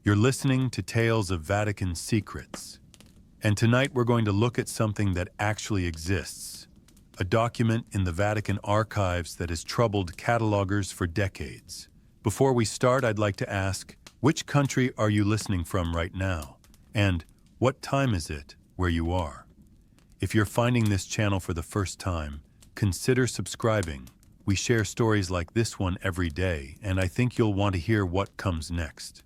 You're listening to Tales of Vatican Secrets. And tonight we're going to look at something that actually exists. A document in the Vatican archives that has troubled catalogers for decades. Before we start, I'd like to ask, which country are you listening from right now? And what time is it where you are? If you're finding this channel for the first time, consider subscribing. We share stories like this one every day, and I think you'll want to hear what comes next.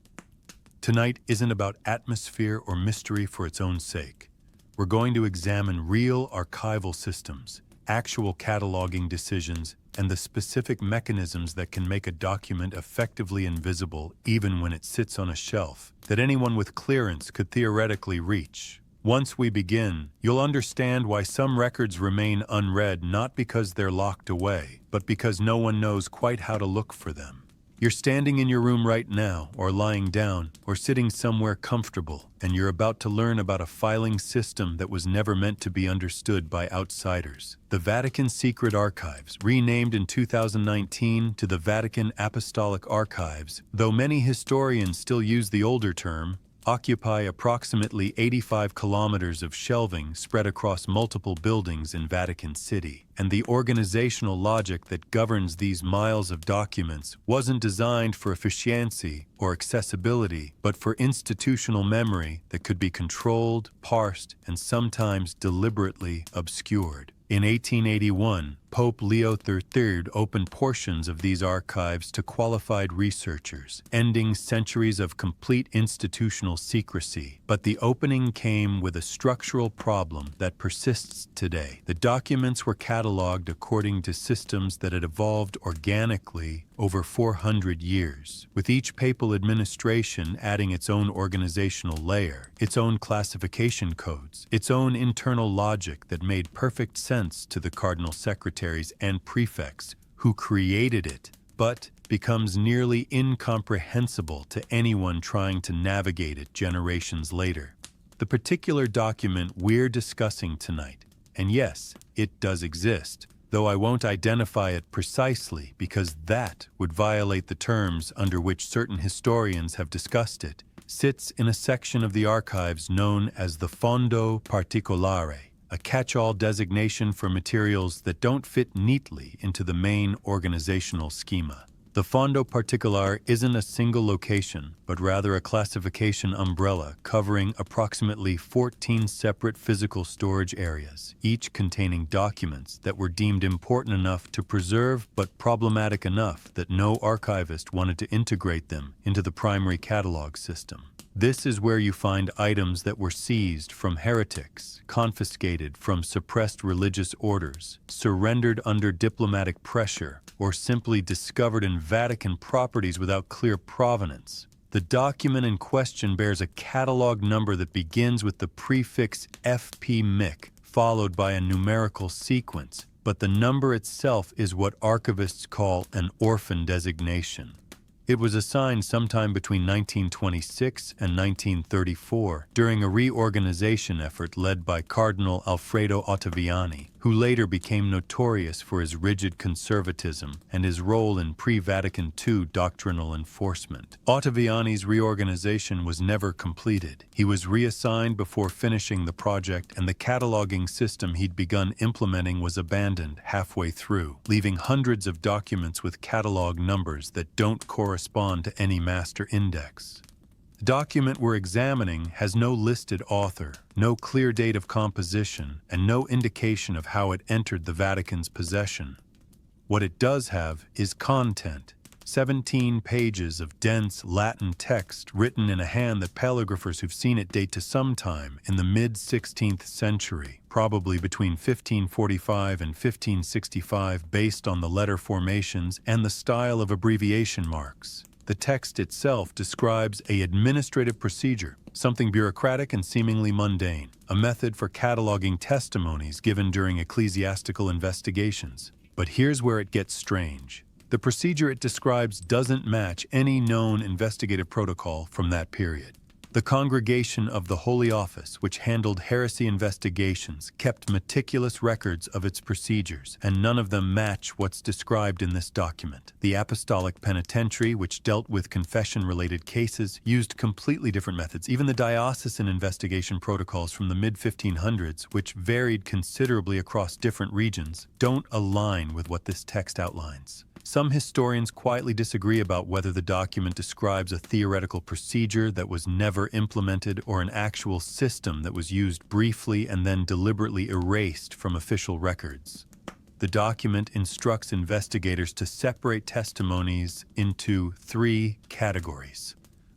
Tonight isn't about atmosphere or mystery for its own sake. We're going to examine real archival systems, actual cataloging decisions, and the specific mechanisms that can make a document effectively invisible even when it sits on a shelf that anyone with clearance could theoretically reach. Once we begin, you'll understand why some records remain unread, not because they're locked away, but because no one knows quite how to look for them. You're standing in your room right now, or lying down, or sitting somewhere comfortable, and you're about to learn about a filing system that was never meant to be understood by outsiders. The Vatican Secret Archives, renamed in 2019 to the Vatican Apostolic Archives, though many historians still use the older term, occupy approximately 85 kilometers of shelving spread across multiple buildings in Vatican City. And the organizational logic that governs these miles of documents wasn't designed for efficiency or accessibility, but for institutional memory that could be controlled, parsed, and sometimes deliberately obscured. In 1881, Pope Leo III opened portions of these archives to qualified researchers, ending centuries of complete institutional secrecy. But the opening came with a structural problem that persists today. The documents were cataloged according to systems that had evolved organically over 400 years, with each papal administration adding its own organizational layer, its own classification codes, its own internal logic that made perfect sense to the cardinal secretaries and prefects who created it, but becomes nearly incomprehensible to anyone trying to navigate it generations later. The particular document we're discussing tonight, and yes, it does exist, though I won't identify it precisely because that would violate the terms under which certain historians have discussed it, sits in a section of the archives known as the Fondo Particolare, a catch-all designation for materials that don't fit neatly into the main organizational schema. The Fondo Particolare isn't a single location, but rather a classification umbrella covering approximately 14 separate physical storage areas, each containing documents that were deemed important enough to preserve but problematic enough that no archivist wanted to integrate them into the primary catalog system. This is where you find items that were seized from heretics, confiscated from suppressed religious orders, surrendered under diplomatic pressure, or simply discovered in Vatican properties without clear provenance. The document in question bears a catalog number that begins with the prefix FPMIC, followed by a numerical sequence, but the number itself is what archivists call an orphan designation. It was assigned sometime between 1926 and 1934 during a reorganization effort led by Cardinal Alfredo Ottaviani, who later became notorious for his rigid conservatism and his role in pre-Vatican II doctrinal enforcement. Ottaviani's reorganization was never completed. He was reassigned before finishing the project, and the cataloging system he'd begun implementing was abandoned halfway through, leaving hundreds of documents with catalog numbers that don't correspond to any master index. The document we're examining has no listed author, no clear date of composition, and no indication of how it entered the Vatican's possession. What it does have is content, 17 pages of dense Latin text written in a hand that paleographers who've seen it date to sometime in the mid-16th century, probably between 1545 and 1565 based on the letter formations and the style of abbreviation marks. The text itself describes an administrative procedure, something bureaucratic and seemingly mundane, a method for cataloging testimonies given during ecclesiastical investigations. But here's where it gets strange. The procedure it describes doesn't match any known investigative protocol from that period. The Congregation of the Holy Office, which handled heresy investigations, kept meticulous records of its procedures, and none of them match what's described in this document. The Apostolic Penitentiary, which dealt with confession-related cases, used completely different methods. Even the diocesan investigation protocols from the mid-1500s, which varied considerably across different regions, don't align with what this text outlines. Some historians quietly disagree about whether the document describes a theoretical procedure that was never implemented or an actual system that was used briefly and then deliberately erased from official records. The document instructs investigators to separate testimonies into 3 categories: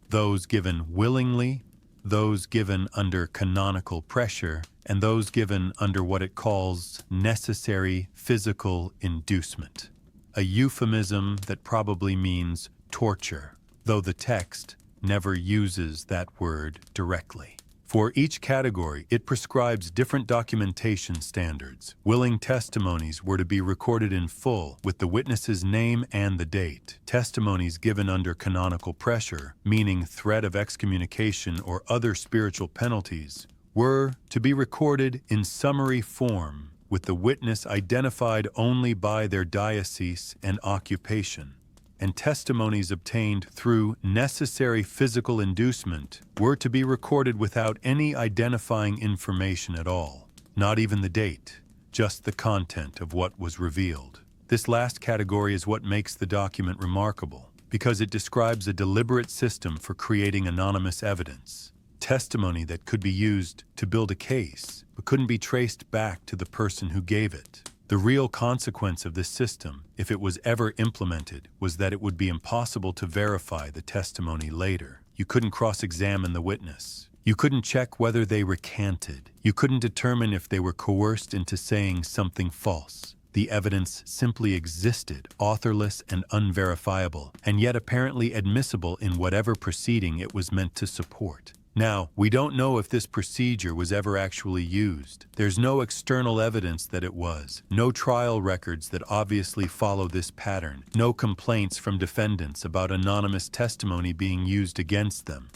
those given willingly, those given under canonical pressure, and those given under what it calls necessary physical inducement. A euphemism that probably means torture, though the text never uses that word directly. For each category, it prescribes different documentation standards. Willing testimonies were to be recorded in full with the witness's name and the date. Testimonies given under canonical pressure, meaning threat of excommunication or other spiritual penalties, were to be recorded in summary form, with the witness identified only by their diocese and occupation. And testimonies obtained through necessary physical inducement were to be recorded without any identifying information at all, not even the date, just the content of what was revealed. This last category is what makes the document remarkable, because it describes a deliberate system for creating anonymous evidence. Testimony that could be used to build a case, but couldn't be traced back to the person who gave it. The real consequence of this system, if it was ever implemented, was that it would be impossible to verify the testimony later. You couldn't cross-examine the witness. You couldn't check whether they recanted. You couldn't determine if they were coerced into saying something false. The evidence simply existed, authorless and unverifiable, and yet apparently admissible in whatever proceeding it was meant to support. Now, we don't know if this procedure was ever actually used. There's no external evidence that it was, no trial records that obviously follow this pattern, no complaints from defendants about anonymous testimony being used against them.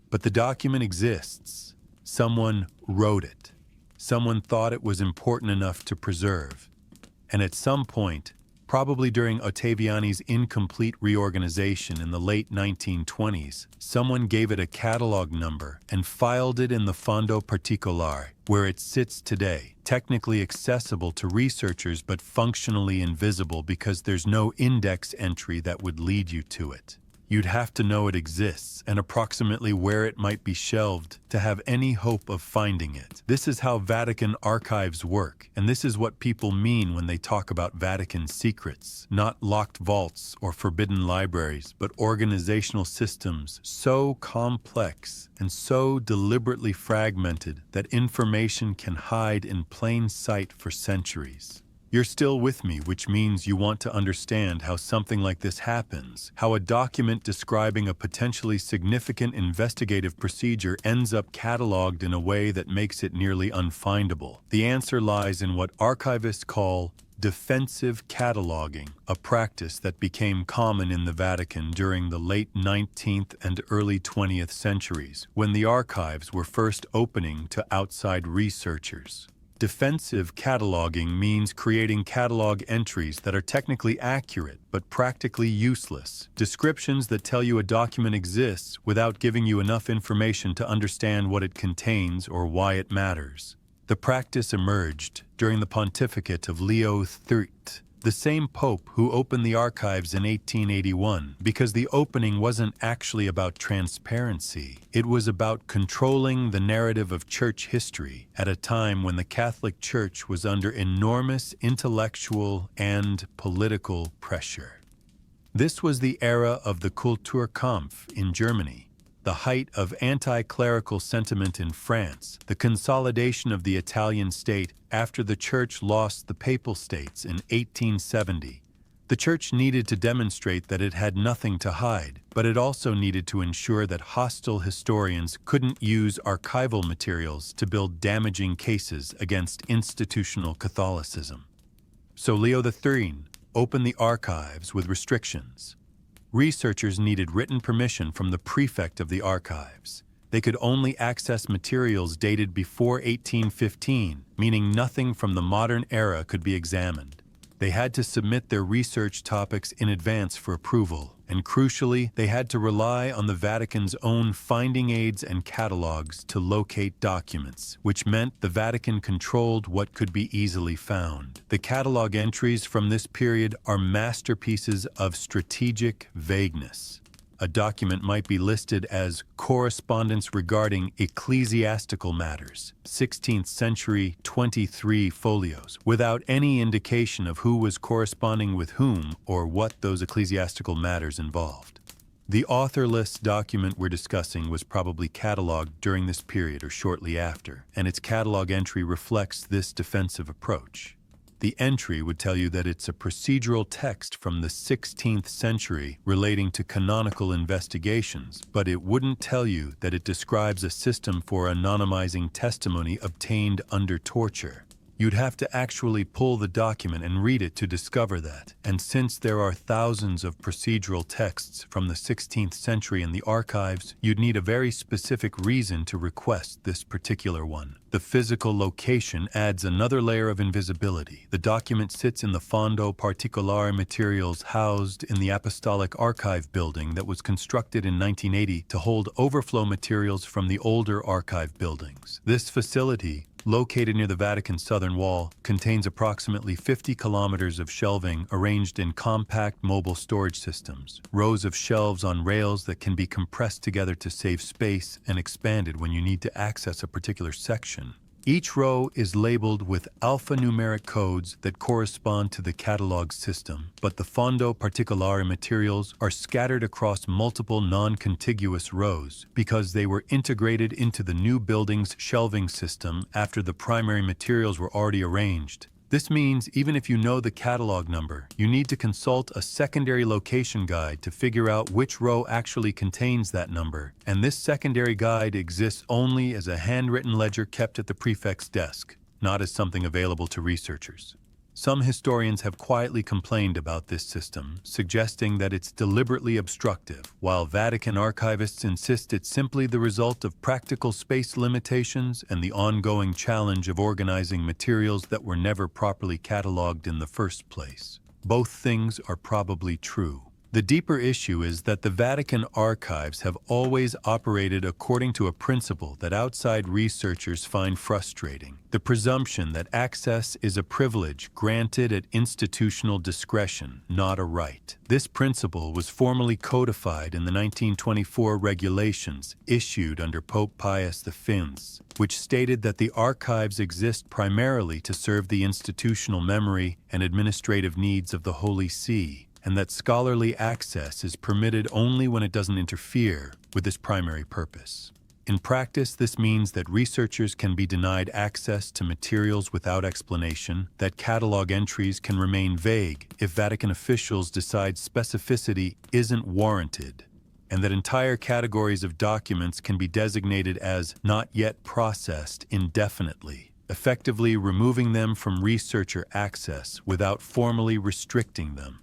But the document exists. Someone wrote it. Someone thought it was important enough to preserve. And at some point, probably during Ottaviani's incomplete reorganization in the late 1920s, someone gave it a catalog number and filed it in the Fondo Particolare, where it sits today, technically accessible to researchers but functionally invisible because there's no index entry that would lead you to it. You'd have to know it exists and approximately where it might be shelved to have any hope of finding it. This is how Vatican archives work, and this is what people mean when they talk about Vatican secrets. Not locked vaults or forbidden libraries, but organizational systems so complex and so deliberately fragmented that information can hide in plain sight for centuries. You're still with me, which means you want to understand how something like this happens, how a document describing a potentially significant investigative procedure ends up cataloged in a way that makes it nearly unfindable. The answer lies in what archivists call defensive cataloging, a practice that became common in the Vatican during the late 19th and early 20th centuries, when the archives were first opening to outside researchers. Defensive cataloging means creating catalog entries that are technically accurate but practically useless, descriptions that tell you a document exists without giving you enough information to understand what it contains or why it matters. The practice emerged during the pontificate of Leo XIII, the same pope who opened the archives in 1881, because the opening wasn't actually about transparency. It was about controlling the narrative of church history at a time when the Catholic Church was under enormous intellectual and political pressure. This was the era of the Kulturkampf in Germany, the height of anti-clerical sentiment in France, the consolidation of the Italian state after the Church lost the Papal States in 1870. The Church needed to demonstrate that it had nothing to hide, but it also needed to ensure that hostile historians couldn't use archival materials to build damaging cases against institutional Catholicism. So Leo XIII opened the archives with restrictions. Researchers needed written permission from the prefect of the archives. They could only access materials dated before 1815, meaning nothing from the modern era could be examined. They had to submit their research topics in advance for approval, and crucially, they had to rely on the Vatican's own finding aids and catalogs to locate documents, which meant the Vatican controlled what could be easily found. The catalog entries from this period are masterpieces of strategic vagueness. A document might be listed as correspondence regarding ecclesiastical matters, 16th century 23 folios, without any indication of who was corresponding with whom or what those ecclesiastical matters involved. The authorless document we're discussing was probably cataloged during this period or shortly after, and its catalog entry reflects this defensive approach. The entry would tell you that it's a procedural text from the 16th century relating to canonical investigations, but it wouldn't tell you that it describes a system for anonymizing testimony obtained under torture. You'd have to actually pull the document and read it to discover that. And since there are thousands of procedural texts from the 16th century in the archives, you'd need a very specific reason to request this particular one. The physical location adds another layer of invisibility. The document sits in the Fondo Particolare materials housed in the Apostolic Archive building that was constructed in 1980 to hold overflow materials from the older archive buildings. This facility, located near the Vatican's southern wall, contains approximately 50 kilometers of shelving arranged in compact mobile storage systems, rows of shelves on rails that can be compressed together to save space and expanded when you need to access a particular section. Each row is labeled with alphanumeric codes that correspond to the catalog system, but the Fondo Particolare materials are scattered across multiple non-contiguous rows because they were integrated into the new building's shelving system after the primary materials were already arranged. This means even if you know the catalog number, you need to consult a secondary location guide to figure out which row actually contains that number, and this secondary guide exists only as a handwritten ledger kept at the prefect's desk, not as something available to researchers. Some historians have quietly complained about this system, suggesting that it's deliberately obstructive, while Vatican archivists insist it's simply the result of practical space limitations and the ongoing challenge of organizing materials that were never properly cataloged in the first place. Both things are probably true. The deeper issue is that the Vatican archives have always operated according to a principle that outside researchers find frustrating: the presumption that access is a privilege granted at institutional discretion, not a right. This principle was formally codified in the 1924 regulations issued under Pope Pius V, which stated that the archives exist primarily to serve the institutional memory and administrative needs of the Holy See, and that scholarly access is permitted only when it doesn't interfere with this primary purpose. In practice, this means that researchers can be denied access to materials without explanation, that catalog entries can remain vague if Vatican officials decide specificity isn't warranted, and that entire categories of documents can be designated as not yet processed indefinitely, effectively removing them from researcher access without formally restricting them.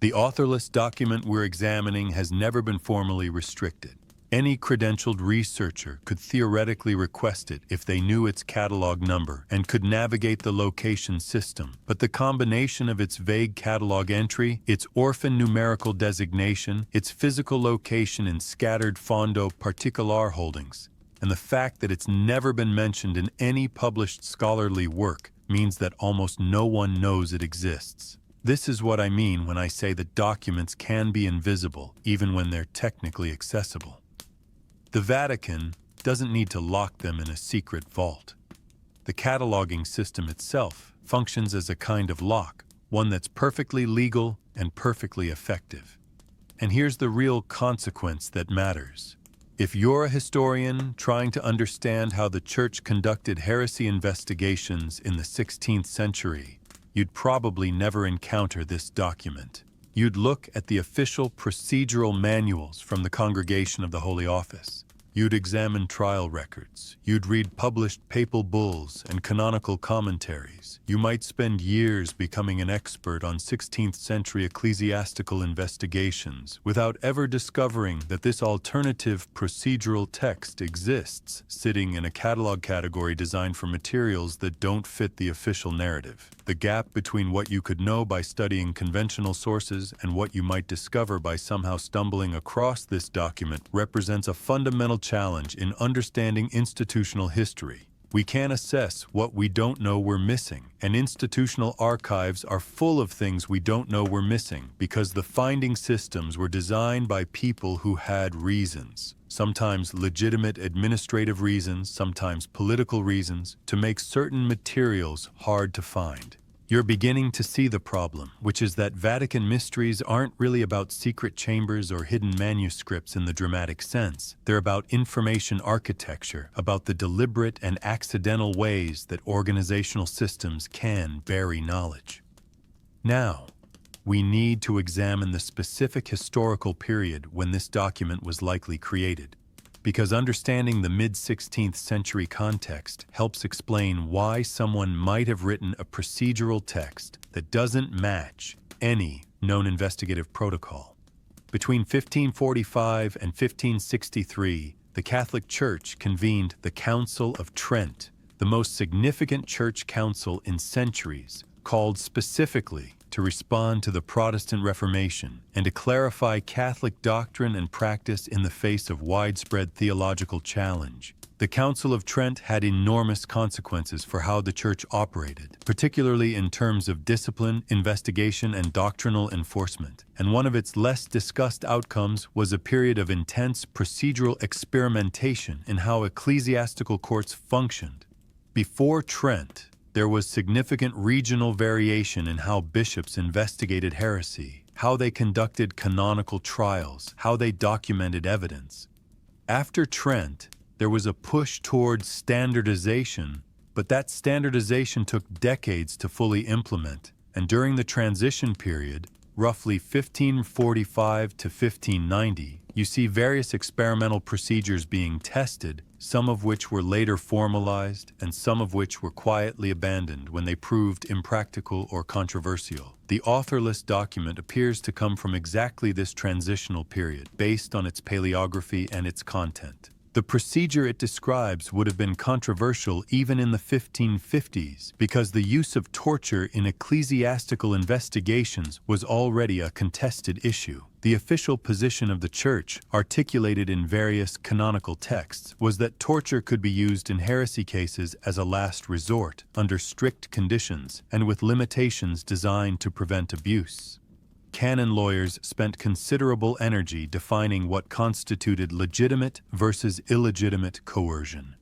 The authorless document we're examining has never been formally restricted. Any credentialed researcher could theoretically request it if they knew its catalog number and could navigate the location system, but the combination of its vague catalog entry, its orphan numerical designation, its physical location in scattered Fondo Particolare holdings, and the fact that it's never been mentioned in any published scholarly work means that almost no one knows it exists. This is what I mean when I say that documents can be invisible, even when they're technically accessible. The Vatican doesn't need to lock them in a secret vault. The cataloging system itself functions as a kind of lock, one that's perfectly legal and perfectly effective. And here's the real consequence that matters. If you're a historian trying to understand how the Church conducted heresy investigations in the 16th century, you'd probably never encounter this document. You'd look at the official procedural manuals from the Congregation of the Holy Office. You'd examine trial records. You'd read published papal bulls and canonical commentaries. You might spend years becoming an expert on 16th century ecclesiastical investigations without ever discovering that this alternative procedural text exists, sitting in a catalog category designed for materials that don't fit the official narrative. The gap between what you could know by studying conventional sources and what you might discover by somehow stumbling across this document represents a fundamental challenge in understanding institutional history. We can't assess what we don't know we're missing, and institutional archives are full of things we don't know we're missing because the finding systems were designed by people who had reasons, sometimes legitimate administrative reasons, sometimes political reasons, to make certain materials hard to find. You're beginning to see the problem, which is that Vatican Mysteries aren't really about secret chambers or hidden manuscripts in the dramatic sense. They're about information architecture, about the deliberate and accidental ways that organizational systems can bury knowledge. Now, we need to examine the specific historical period when this document was likely created, because understanding the mid-16th century context helps explain why someone might have written a procedural text that doesn't match any known investigative protocol. Between 1545 and 1563, the Catholic Church convened the Council of Trent, the most significant church council in centuries, called specifically to respond to the Protestant Reformation and to clarify Catholic doctrine and practice in the face of widespread theological challenge. The Council of Trent had enormous consequences for how the Church operated, particularly in terms of discipline, investigation, and doctrinal enforcement. And one of its less discussed outcomes was a period of intense procedural experimentation in how ecclesiastical courts functioned. Before Trent, there was significant regional variation in how bishops investigated heresy, how they conducted canonical trials, how they documented evidence. After Trent, there was a push towards standardization, but that standardization took decades to fully implement. And during the transition period, roughly 1545 to 1590, you see various experimental procedures being tested, some of which were later formalized and some of which were quietly abandoned when they proved impractical or controversial. The authorless document appears to come from exactly this transitional period, based on its paleography and its content. The procedure it describes would have been controversial even in the 1550s because the use of torture in ecclesiastical investigations was already a contested issue. The official position of the Church, articulated in various canonical texts, was that torture could be used in heresy cases as a last resort, under strict conditions, and with limitations designed to prevent abuse. Canon lawyers spent considerable energy defining what constituted legitimate versus illegitimate coercion.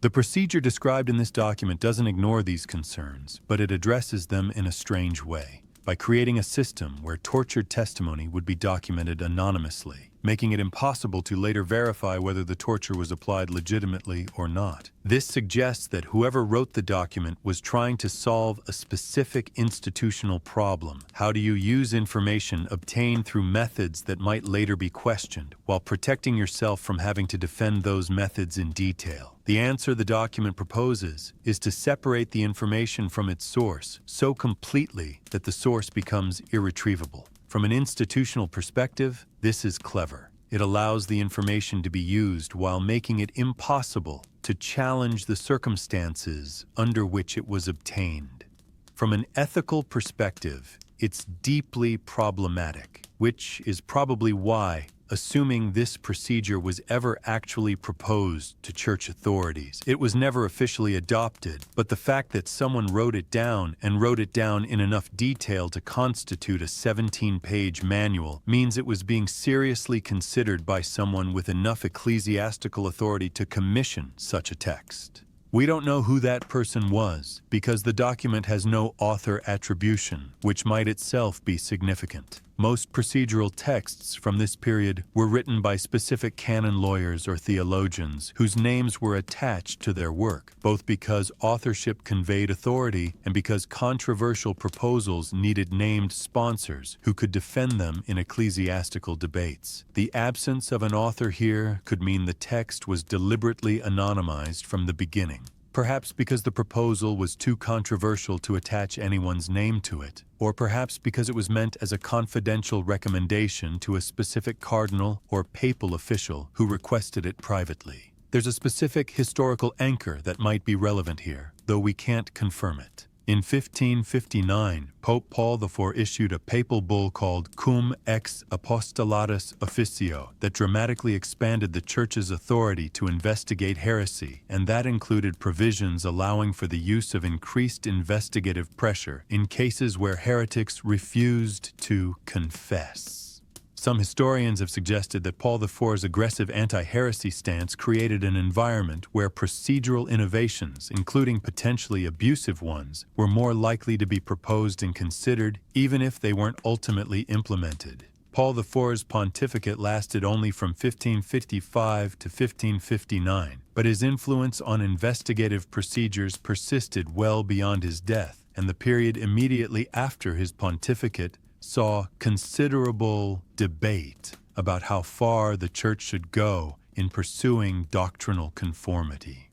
The procedure described in this document doesn't ignore these concerns, but it addresses them in a strange way, by creating a system where tortured testimony would be documented anonymously, making it impossible to later verify whether the torture was applied legitimately or not. This suggests that whoever wrote the document was trying to solve a specific institutional problem. How do you use information obtained through methods that might later be questioned, while protecting yourself from having to defend those methods in detail? The answer the document proposes is to separate the information from its source so completely that the source becomes irretrievable. From an institutional perspective, this is clever. It allows the information to be used while making it impossible to challenge the circumstances under which it was obtained. From an ethical perspective, it's deeply problematic, which is probably why, assuming this procedure was ever actually proposed to church authorities, it was never officially adopted, but the fact that someone wrote it down and wrote it down in enough detail to constitute a 17-page manual means it was being seriously considered by someone with enough ecclesiastical authority to commission such a text. We don't know who that person was because the document has no author attribution, which might itself be significant. Most procedural texts from this period were written by specific canon lawyers or theologians whose names were attached to their work, both because authorship conveyed authority and because controversial proposals needed named sponsors who could defend them in ecclesiastical debates. The absence of an author here could mean the text was deliberately anonymized from the beginning. Perhaps because the proposal was too controversial to attach anyone's name to it, or perhaps because it was meant as a confidential recommendation to a specific cardinal or papal official who requested it privately. There's a specific historical anchor that might be relevant here, though we can't confirm it. In 1559, Pope Paul IV issued a papal bull called Cum ex Apostolatus Officio that dramatically expanded the Church's authority to investigate heresy, and that included provisions allowing for the use of increased investigative pressure in cases where heretics refused to confess. Some historians have suggested that Paul IV's aggressive anti-heresy stance created an environment where procedural innovations, including potentially abusive ones, were more likely to be proposed and considered, even if they weren't ultimately implemented. Paul IV's pontificate lasted only from 1555 to 1559, but his influence on investigative procedures persisted well beyond his death, and the period immediately after his pontificate saw considerable debate about how far the Church should go in pursuing doctrinal conformity.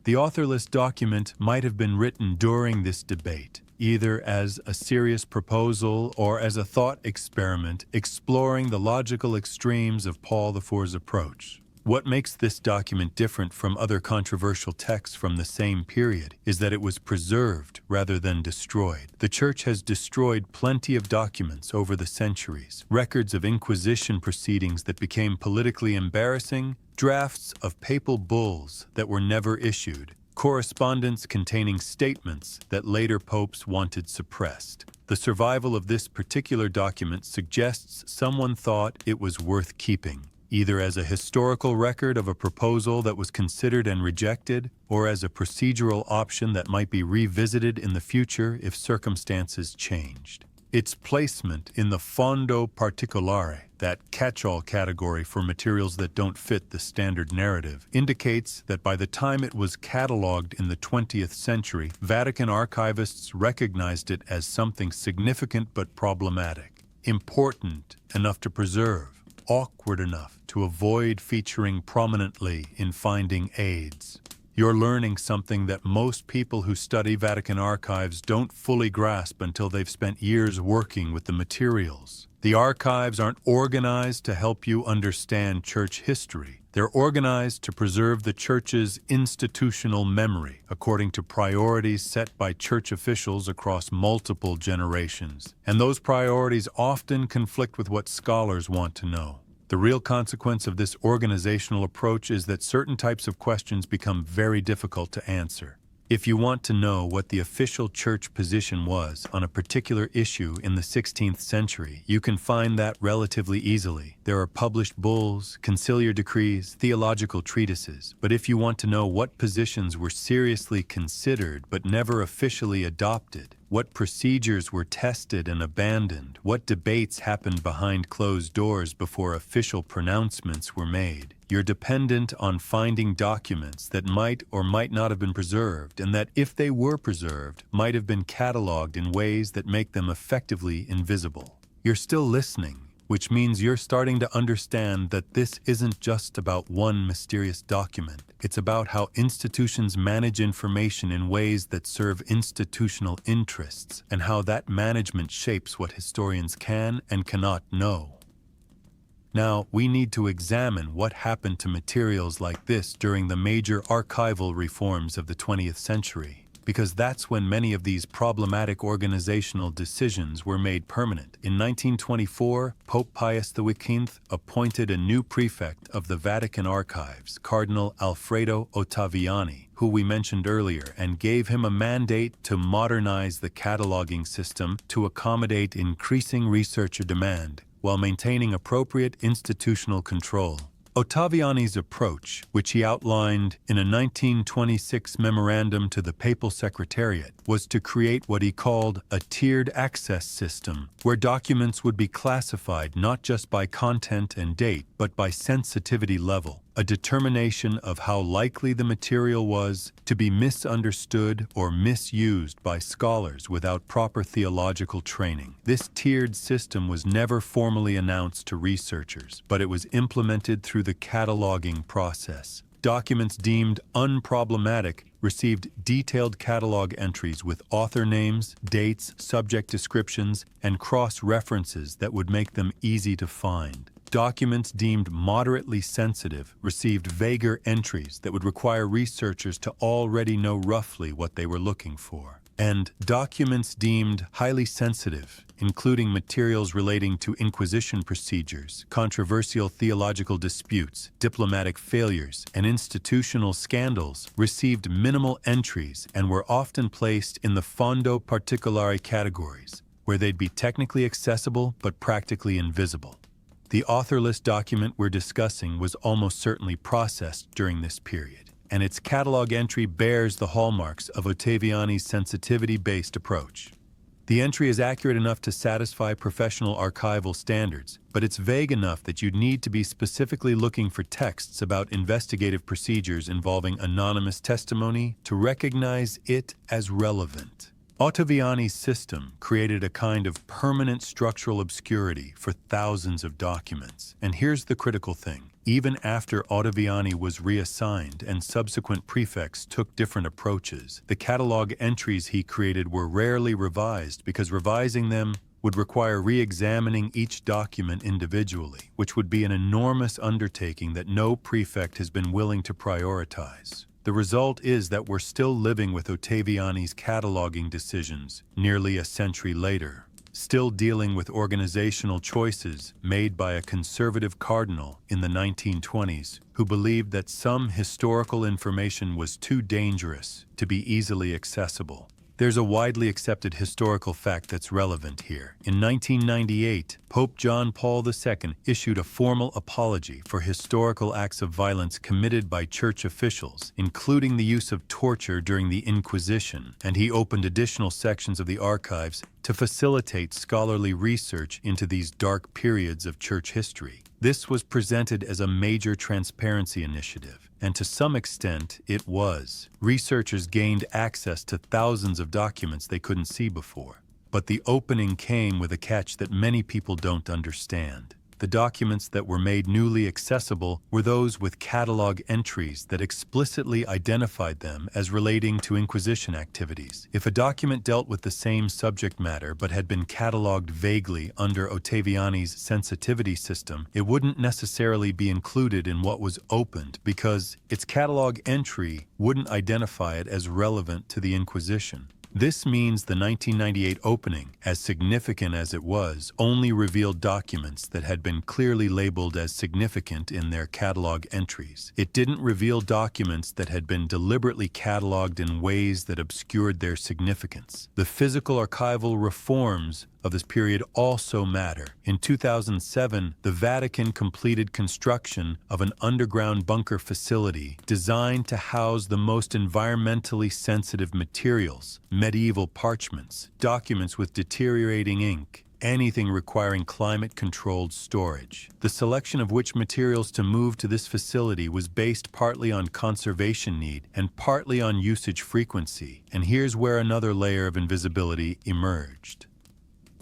The authorless document might have been written during this debate, either as a serious proposal or as a thought experiment exploring the logical extremes of Paul IV's approach. What makes this document different from other controversial texts from the same period is that it was preserved rather than destroyed. The Church has destroyed plenty of documents over the centuries, records of Inquisition proceedings that became politically embarrassing, drafts of papal bulls that were never issued, correspondence containing statements that later popes wanted suppressed. The survival of this particular document suggests someone thought it was worth keeping, either as a historical record of a proposal that was considered and rejected, or as a procedural option that might be revisited in the future if circumstances changed. Its placement in the fondo particolare, that catch-all category for materials that don't fit the standard narrative, indicates that by the time it was cataloged in the 20th century, Vatican archivists recognized it as something significant but problematic, important enough to preserve, awkward enough to avoid featuring prominently in finding aids. You're learning something that most people who study Vatican archives don't fully grasp until they've spent years working with the materials. The archives aren't organized to help you understand church history. They're organized to preserve the Church's institutional memory according to priorities set by church officials across multiple generations. And those priorities often conflict with what scholars want to know. The real consequence of this organizational approach is that certain types of questions become very difficult to answer. If you want to know what the official church position was on a particular issue in the 16th century, you can find that relatively easily. There are published bulls, conciliar decrees, theological treatises. But if you want to know what positions were seriously considered but never officially adopted, what procedures were tested and abandoned, what debates happened behind closed doors before official pronouncements were made, you're dependent on finding documents that might or might not have been preserved, and that, if they were preserved, might have been cataloged in ways that make them effectively invisible. You're still listening, which means you're starting to understand that this isn't just about one mysterious document. It's about how institutions manage information in ways that serve institutional interests, and how that management shapes what historians can and cannot know. Now, we need to examine what happened to materials like this during the major archival reforms of the 20th century, because that's when many of these problematic organizational decisions were made permanent. In 1924, Pope Pius XV appointed a new prefect of the Vatican archives, Cardinal Alfredo Ottaviani, who we mentioned earlier, and gave him a mandate to modernize the cataloging system to accommodate increasing researcher demand, while maintaining appropriate institutional control. Ottaviani's approach, which he outlined in a 1926 memorandum to the Papal Secretariat, was to create what he called a tiered access system, where documents would be classified not just by content and date, but by sensitivity level, a determination of how likely the material was to be misunderstood or misused by scholars without proper theological training. This tiered system was never formally announced to researchers, but it was implemented through the cataloging process. Documents deemed unproblematic received detailed catalog entries with author names, dates, subject descriptions, and cross-references that would make them easy to find. Documents deemed moderately sensitive received vaguer entries that would require researchers to already know roughly what they were looking for. And documents deemed highly sensitive, including materials relating to Inquisition procedures, controversial theological disputes, diplomatic failures, and institutional scandals, received minimal entries and were often placed in the fondo particolare categories, where they'd be technically accessible but practically invisible. The authorless document we're discussing was almost certainly processed during this period, and its catalog entry bears the hallmarks of Ottaviani's sensitivity-based approach. The entry is accurate enough to satisfy professional archival standards, but it's vague enough that you'd need to be specifically looking for texts about investigative procedures involving anonymous testimony to recognize it as relevant. Ottaviani's system created a kind of permanent structural obscurity for thousands of documents. And here's the critical thing. Even after Ottaviani was reassigned and subsequent prefects took different approaches, the catalog entries he created were rarely revised because revising them would require re-examining each document individually, which would be an enormous undertaking that no prefect has been willing to prioritize. The result is that we're still living with Ottaviani's cataloging decisions nearly a century later, still dealing with organizational choices made by a conservative cardinal in the 1920s who believed that some historical information was too dangerous to be easily accessible. There's a widely accepted historical fact that's relevant here. In 1998, Pope John Paul II issued a formal apology for historical acts of violence committed by church officials, including the use of torture during the Inquisition, and he opened additional sections of the archives to facilitate scholarly research into these dark periods of church history. This was presented as a major transparency initiative, and to some extent it was. Researchers gained access to thousands of documents they couldn't see before. But the opening came with a catch that many people don't understand. The documents that were made newly accessible were those with catalog entries that explicitly identified them as relating to Inquisition activities. If a document dealt with the same subject matter but had been cataloged vaguely under Ottaviani's sensitivity system, it wouldn't necessarily be included in what was opened because its catalog entry wouldn't identify it as relevant to the Inquisition. This means the 1998 opening, as significant as it was, only revealed documents that had been clearly labeled as significant in their catalog entries. It didn't reveal documents that had been deliberately cataloged in ways that obscured their significance. The physical archival reforms of this period also matter. In 2007, the Vatican completed construction of an underground bunker facility designed to house the most environmentally sensitive materials, medieval parchments, documents with deteriorating ink, anything requiring climate-controlled storage. The selection of which materials to move to this facility was based partly on conservation need and partly on usage frequency. And here's where another layer of invisibility emerged.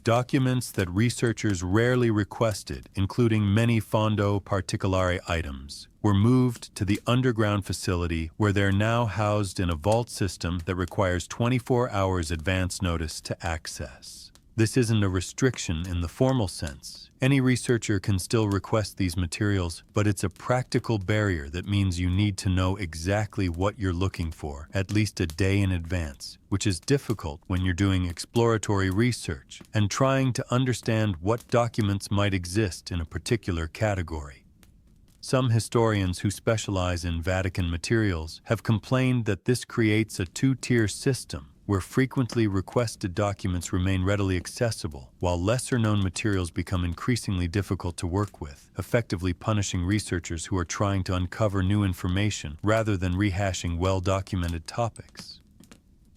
Documents that researchers rarely requested, including many fondo particolare items, were moved to the underground facility where they're now housed in a vault system that requires 24 hours advance notice to access. This isn't a restriction in the formal sense. Any researcher can still request these materials, but it's a practical barrier that means you need to know exactly what you're looking for, at least a day in advance, which is difficult when you're doing exploratory research and trying to understand what documents might exist in a particular category. Some historians who specialize in Vatican materials have complained that this creates a two-tier system where frequently requested documents remain readily accessible, while lesser-known materials become increasingly difficult to work with, effectively punishing researchers who are trying to uncover new information rather than rehashing well-documented topics.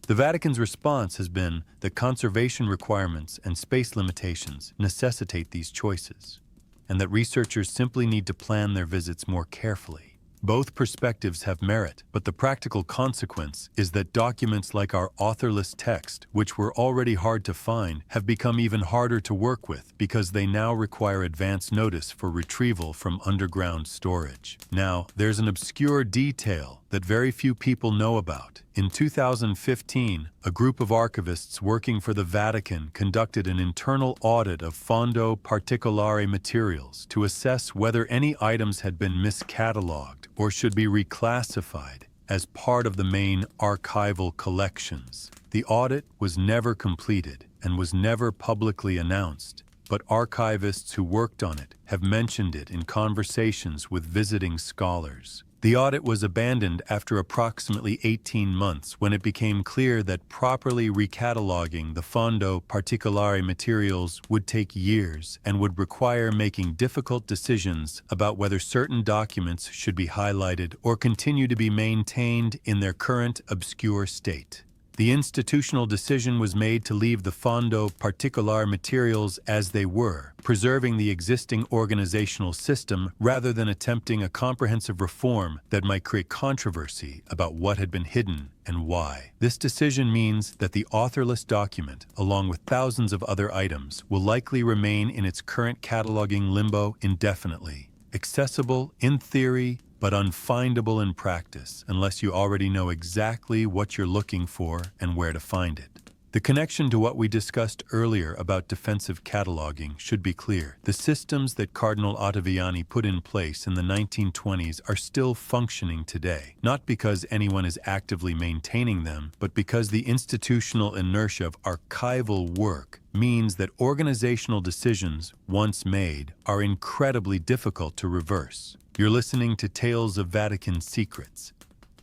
The Vatican's response has been that conservation requirements and space limitations necessitate these choices, and that researchers simply need to plan their visits more carefully. Both perspectives have merit, but the practical consequence is that documents like our authorless text, which were already hard to find, have become even harder to work with because they now require advance notice for retrieval from underground storage. Now, there's an obscure detail that very few people know about. In 2015, a group of archivists working for the Vatican conducted an internal audit of Fondo Particolare materials to assess whether any items had been miscatalogued or should be reclassified as part of the main archival collections. The audit was never completed and was never publicly announced, but archivists who worked on it have mentioned it in conversations with visiting scholars. The audit was abandoned after approximately 18 months when it became clear that properly recataloguing the Fondo Particolare materials would take years and would require making difficult decisions about whether certain documents should be highlighted or continue to be maintained in their current obscure state. The institutional decision was made to leave the Fondo Particolare materials as they were, preserving the existing organizational system rather than attempting a comprehensive reform that might create controversy about what had been hidden and why. This decision means that the authorless document, along with thousands of other items, will likely remain in its current cataloging limbo indefinitely, accessible in theory, but unfindable in practice unless you already know exactly what you're looking for and where to find it. The connection to what we discussed earlier about defensive cataloging should be clear. The systems that Cardinal Ottaviani put in place in the 1920s are still functioning today, not because anyone is actively maintaining them, but because the institutional inertia of archival work means that organizational decisions, once made, are incredibly difficult to reverse. You're listening to Tales of Vatican Secrets,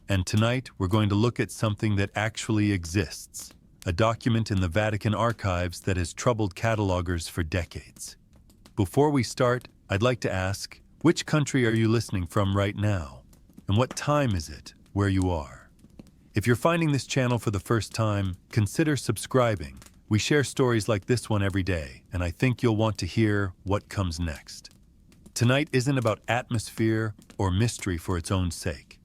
and tonight we're going to look at something that actually exists, a document in the Vatican archives that has troubled catalogers for decades. Before we start, I'd like to ask, which country are you listening from right now? And what time is it where you are? If you're finding this channel for the first time, consider subscribing. We share stories like this one every day, and I think you'll want to hear what comes next. Tonight isn't about atmosphere or mystery for its own sake.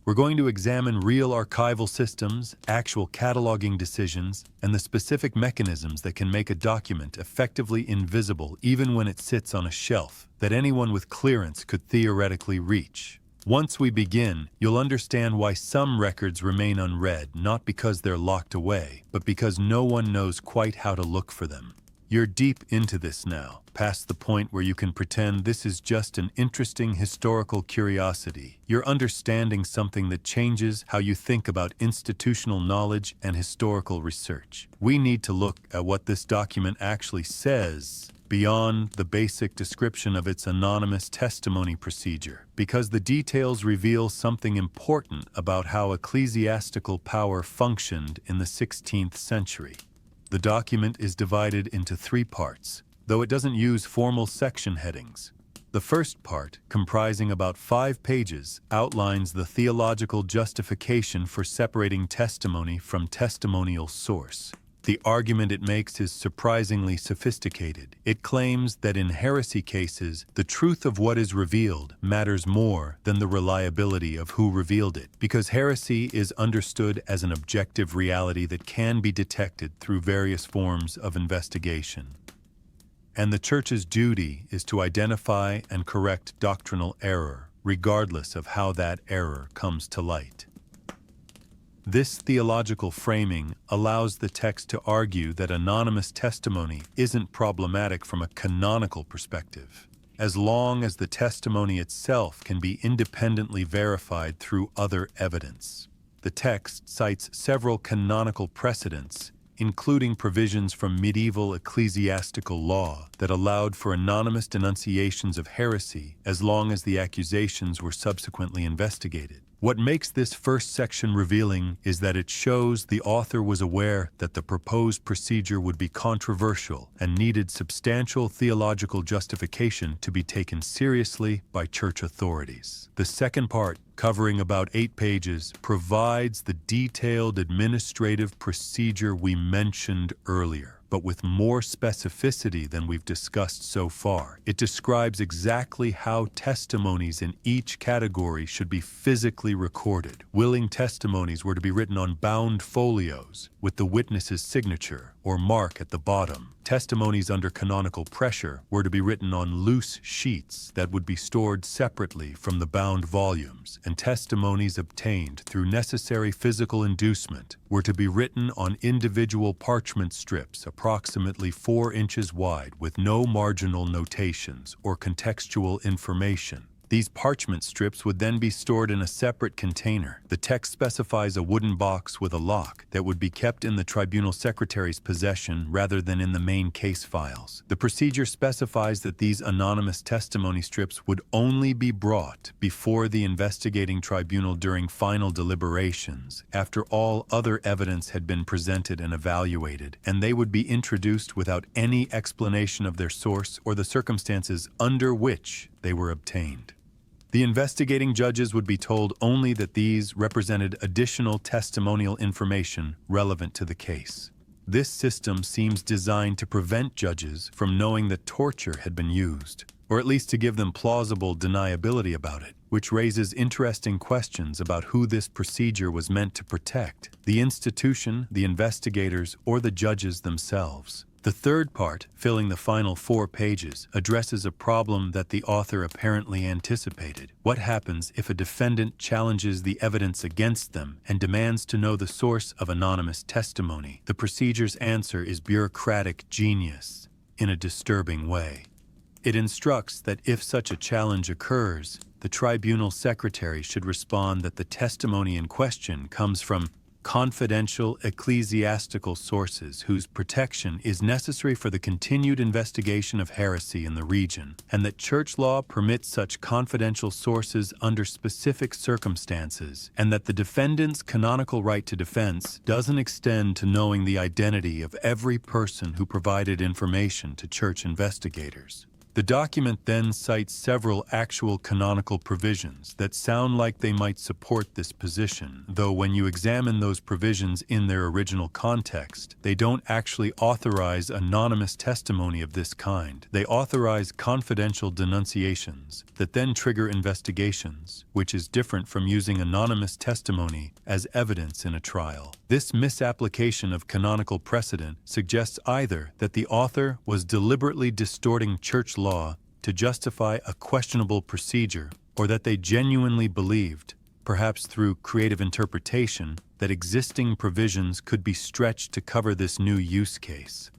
We're going to examine real archival systems, actual cataloging decisions, and the specific mechanisms that can make a document effectively invisible even when it sits on a shelf that anyone with clearance could theoretically reach. Once we begin, you'll understand why some records remain unread, not because they're locked away, but because no one knows quite how to look for them. You're deep into this now, past the point where you can pretend this is just an interesting historical curiosity. You're understanding something that changes how you think about institutional knowledge and historical research. We need to look at what this document actually says beyond the basic description of its anonymous testimony procedure, because the details reveal something important about how ecclesiastical power functioned in the 16th century. The document is divided into 3 parts, though it doesn't use formal section headings. The first part, comprising about 5 pages, outlines the theological justification for separating testimony from testimonial source. The argument it makes is surprisingly sophisticated. It claims that in heresy cases, the truth of what is revealed matters more than the reliability of who revealed it, because heresy is understood as an objective reality that can be detected through various forms of investigation. And the Church's duty is to identify and correct doctrinal error, regardless of how that error comes to light. This theological framing allows the text to argue that anonymous testimony isn't problematic from a canonical perspective, as long as the testimony itself can be independently verified through other evidence. The text cites several canonical precedents, including provisions from medieval ecclesiastical law that allowed for anonymous denunciations of heresy as long as the accusations were subsequently investigated. What makes this first section revealing is that it shows the author was aware that the proposed procedure would be controversial and needed substantial theological justification to be taken seriously by church authorities. The second part, covering about 8 pages, provides the detailed administrative procedure we mentioned earlier, but with more specificity than we've discussed so far. It describes exactly how testimonies in each category should be physically recorded. Willing testimonies were to be written on bound folios with the witness's signature or mark at the bottom. Testimonies under canonical pressure were to be written on loose sheets that would be stored separately from the bound volumes, and testimonies obtained through necessary physical inducement were to be written on individual parchment strips approximately 4 inches wide with no marginal notations or contextual information. These parchment strips would then be stored in a separate container. The text specifies a wooden box with a lock that would be kept in the tribunal secretary's possession rather than in the main case files. The procedure specifies that these anonymous testimony strips would only be brought before the investigating tribunal during final deliberations, after all other evidence had been presented and evaluated, and they would be introduced without any explanation of their source or the circumstances under which they were obtained. The investigating judges would be told only that these represented additional testimonial information relevant to the case. This system seems designed to prevent judges from knowing that torture had been used, or at least to give them plausible deniability about it, which raises interesting questions about who this procedure was meant to protect: the institution, the investigators, or the judges themselves. The third part, filling the final 4 pages, addresses a problem that the author apparently anticipated. What happens if a defendant challenges the evidence against them and demands to know the source of anonymous testimony? The procedure's answer is bureaucratic genius in a disturbing way. It instructs that if such a challenge occurs, the tribunal secretary should respond that the testimony in question comes from confidential ecclesiastical sources whose protection is necessary for the continued investigation of heresy in the region, and that church law permits such confidential sources under specific circumstances, and that the defendant's canonical right to defense doesn't extend to knowing the identity of every person who provided information to church investigators. The document then cites several actual canonical provisions that sound like they might support this position, though when you examine those provisions in their original context, they don't actually authorize anonymous testimony of this kind. They authorize confidential denunciations that then trigger investigations, which is different from using anonymous testimony as evidence in a trial. This misapplication of canonical precedent suggests either that the author was deliberately distorting church law to justify a questionable procedure, or that they genuinely believed, perhaps through creative interpretation, that existing provisions could be stretched to cover this new use case.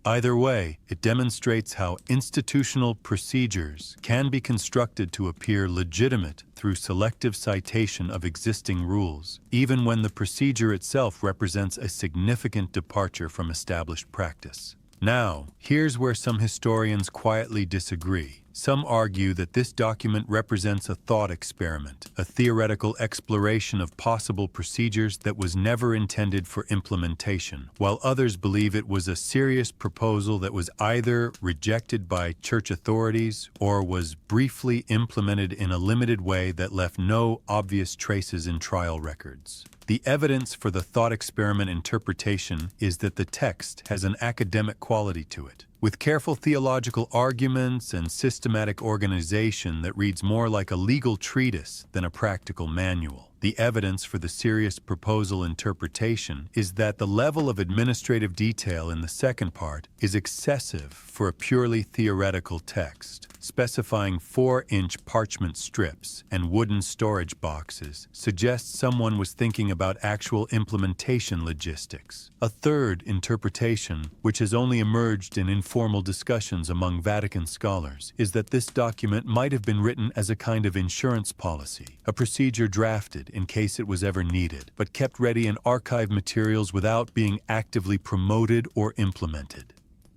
Either way, it demonstrates how institutional procedures can be constructed to appear legitimate through selective citation of existing rules, even when the procedure itself represents a significant departure from established practice. Now, here's where some historians quietly disagree. Some argue that this document represents a thought experiment, a theoretical exploration of possible procedures that was never intended for implementation, while others believe it was a serious proposal that was either rejected by church authorities or was briefly implemented in a limited way that left no obvious traces in trial records. The evidence for the thought experiment interpretation is that the text has an academic quality to it, with careful theological arguments and systematic organization that reads more like a legal treatise than a practical manual. The evidence for the serious proposal interpretation is that the level of administrative detail in the second part is excessive for a purely theoretical text. Specifying 4-inch parchment strips and wooden storage boxes suggests someone was thinking about actual implementation logistics. A third interpretation, which has only emerged in informal discussions among Vatican scholars, is that this document might have been written as a kind of insurance policy, a procedure drafted in case it was ever needed, but kept ready in archive materials without being actively promoted or implemented.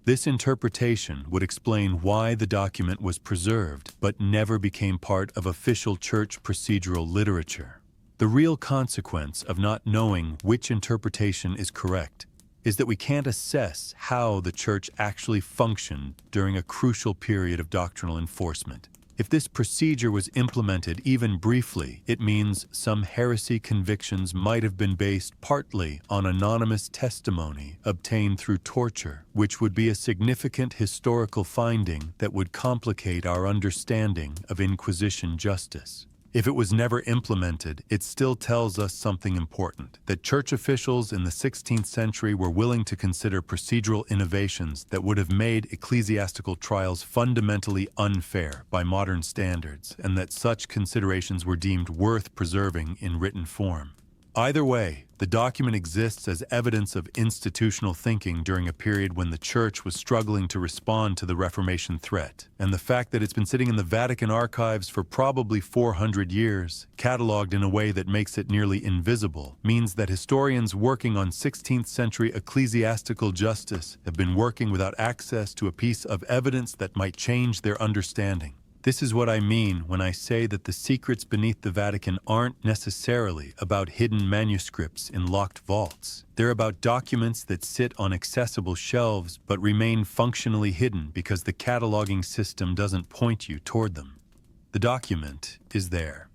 This interpretation would explain why the document was preserved but never became part of official church procedural literature. The real consequence of not knowing which interpretation is correct is that we can't assess how the Church actually functioned during a crucial period of doctrinal enforcement. If this procedure was implemented even briefly, it means some heresy convictions might have been based partly on anonymous testimony obtained through torture, which would be a significant historical finding that would complicate our understanding of Inquisition justice. If it was never implemented, it still tells us something important, that church officials in the 16th century were willing to consider procedural innovations that would have made ecclesiastical trials fundamentally unfair by modern standards, and that such considerations were deemed worth preserving in written form. Either way, the document exists as evidence of institutional thinking during a period when the Church was struggling to respond to the Reformation threat, and the fact that it's been sitting in the Vatican archives for probably 400 years, cataloged in a way that makes it nearly invisible, means that historians working on 16th century ecclesiastical justice have been working without access to a piece of evidence that might change their understanding. This is what I mean when I say that the secrets beneath the Vatican aren't necessarily about hidden manuscripts in locked vaults. They're about documents that sit on accessible shelves but remain functionally hidden because the cataloging system doesn't point you toward them. The document is there.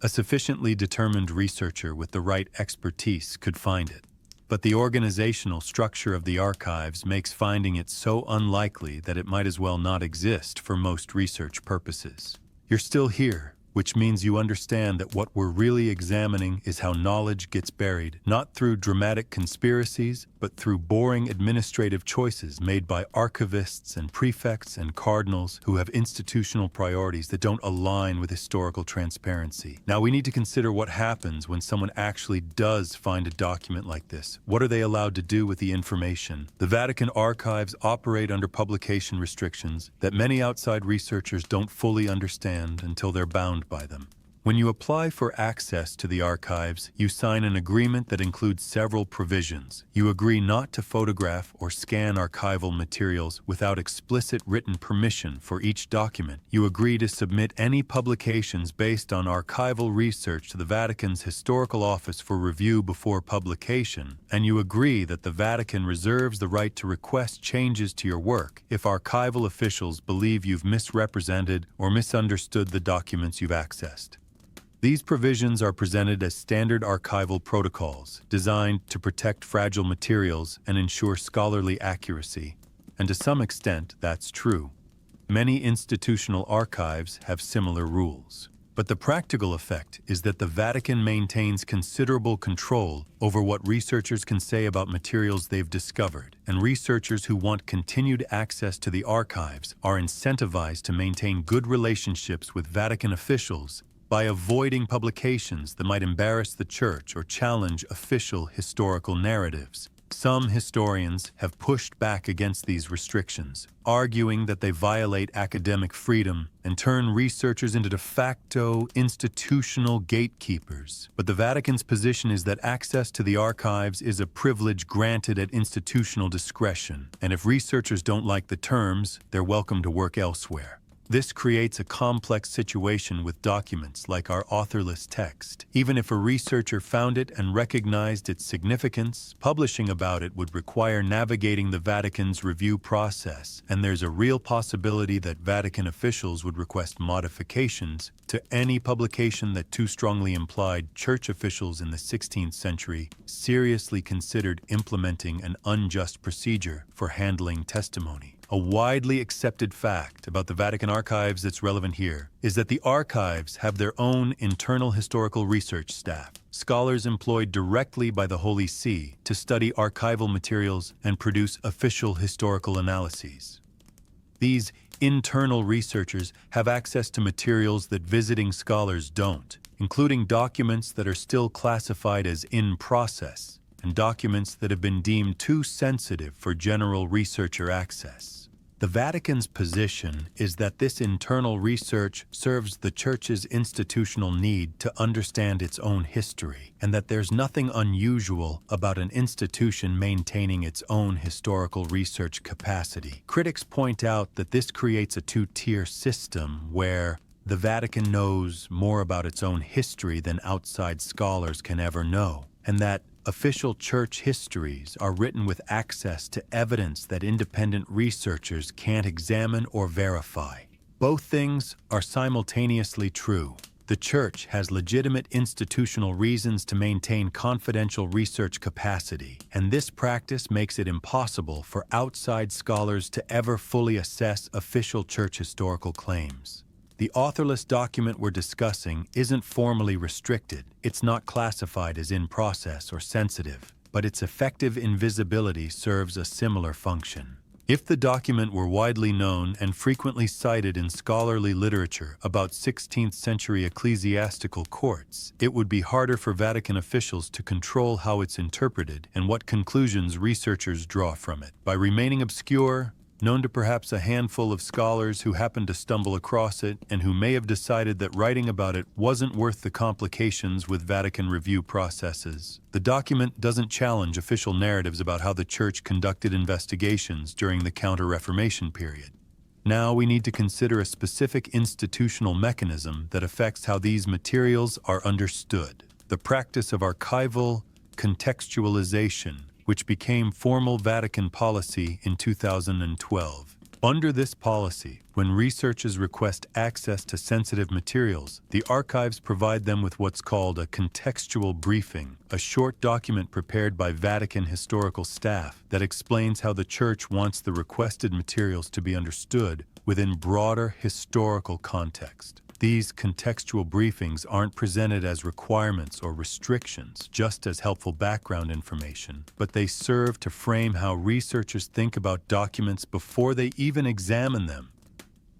A sufficiently determined researcher with the right expertise could find it. But the organizational structure of the archives makes finding it so unlikely that it might as well not exist for most research purposes. You're still here, which means you understand that what we're really examining is how knowledge gets buried, not through dramatic conspiracies, but through boring administrative choices made by archivists and prefects and cardinals who have institutional priorities that don't align with historical transparency. Now, we need to consider what happens when someone actually does find a document like this. What are they allowed to do with the information? The Vatican archives operate under publication restrictions that many outside researchers don't fully understand until they're bound by them. When you apply for access to the archives, you sign an agreement that includes several provisions. You agree not to photograph or scan archival materials without explicit written permission for each document. You agree to submit any publications based on archival research to the Vatican's Historical Office for review before publication, and you agree that the Vatican reserves the right to request changes to your work if archival officials believe you've misrepresented or misunderstood the documents you've accessed. These provisions are presented as standard archival protocols designed to protect fragile materials and ensure scholarly accuracy, and to some extent that's true. Many institutional archives have similar rules. But the practical effect is that the Vatican maintains considerable control over what researchers can say about materials they've discovered, and researchers who want continued access to the archives are incentivized to maintain good relationships with Vatican officials by avoiding publications that might embarrass the Church or challenge official historical narratives. Some historians have pushed back against these restrictions, arguing that they violate academic freedom and turn researchers into de facto institutional gatekeepers. But the Vatican's position is that access to the archives is a privilege granted at institutional discretion, and if researchers don't like the terms, they're welcome to work elsewhere. This creates a complex situation with documents like our authorless text. Even if a researcher found it and recognized its significance, publishing about it would require navigating the Vatican's review process, and there's a real possibility that Vatican officials would request modifications to any publication that too strongly implied church officials in the 16th century seriously considered implementing an unjust procedure for handling testimony. A widely accepted fact about the Vatican archives that's relevant here is that the archives have their own internal historical research staff, scholars employed directly by the Holy See to study archival materials and produce official historical analyses. These internal researchers have access to materials that visiting scholars don't, including documents that are still classified as in process and documents that have been deemed too sensitive for general researcher access. The Vatican's position is that this internal research serves the Church's institutional need to understand its own history, and that there's nothing unusual about an institution maintaining its own historical research capacity. Critics point out that this creates a two-tier system where the Vatican knows more about its own history than outside scholars can ever know, and that official church histories are written with access to evidence that independent researchers can't examine or verify. Both things are simultaneously true. The Church has legitimate institutional reasons to maintain confidential research capacity, and this practice makes it impossible for outside scholars to ever fully assess official Church historical claims. The authorless document we're discussing isn't formally restricted. It's not classified as in process or sensitive, but its effective invisibility serves a similar function. If the document were widely known and frequently cited in scholarly literature about 16th century ecclesiastical courts, it would be harder for Vatican officials to control how it's interpreted and what conclusions researchers draw from it. By remaining obscure, known to perhaps a handful of scholars who happened to stumble across it and who may have decided that writing about it wasn't worth the complications with Vatican review processes. The document doesn't challenge official narratives about how the Church conducted investigations during the Counter-Reformation period. Now we need to consider a specific institutional mechanism that affects how these materials are understood: the practice of archival contextualization, which became formal Vatican policy in 2012. Under this policy, when researchers request access to sensitive materials, the archives provide them with what's called a contextual briefing, a short document prepared by Vatican historical staff that explains how the Church wants the requested materials to be understood within broader historical context. These contextual briefings aren't presented as requirements or restrictions, just as helpful background information, but they serve to frame how researchers think about documents before they even examine them.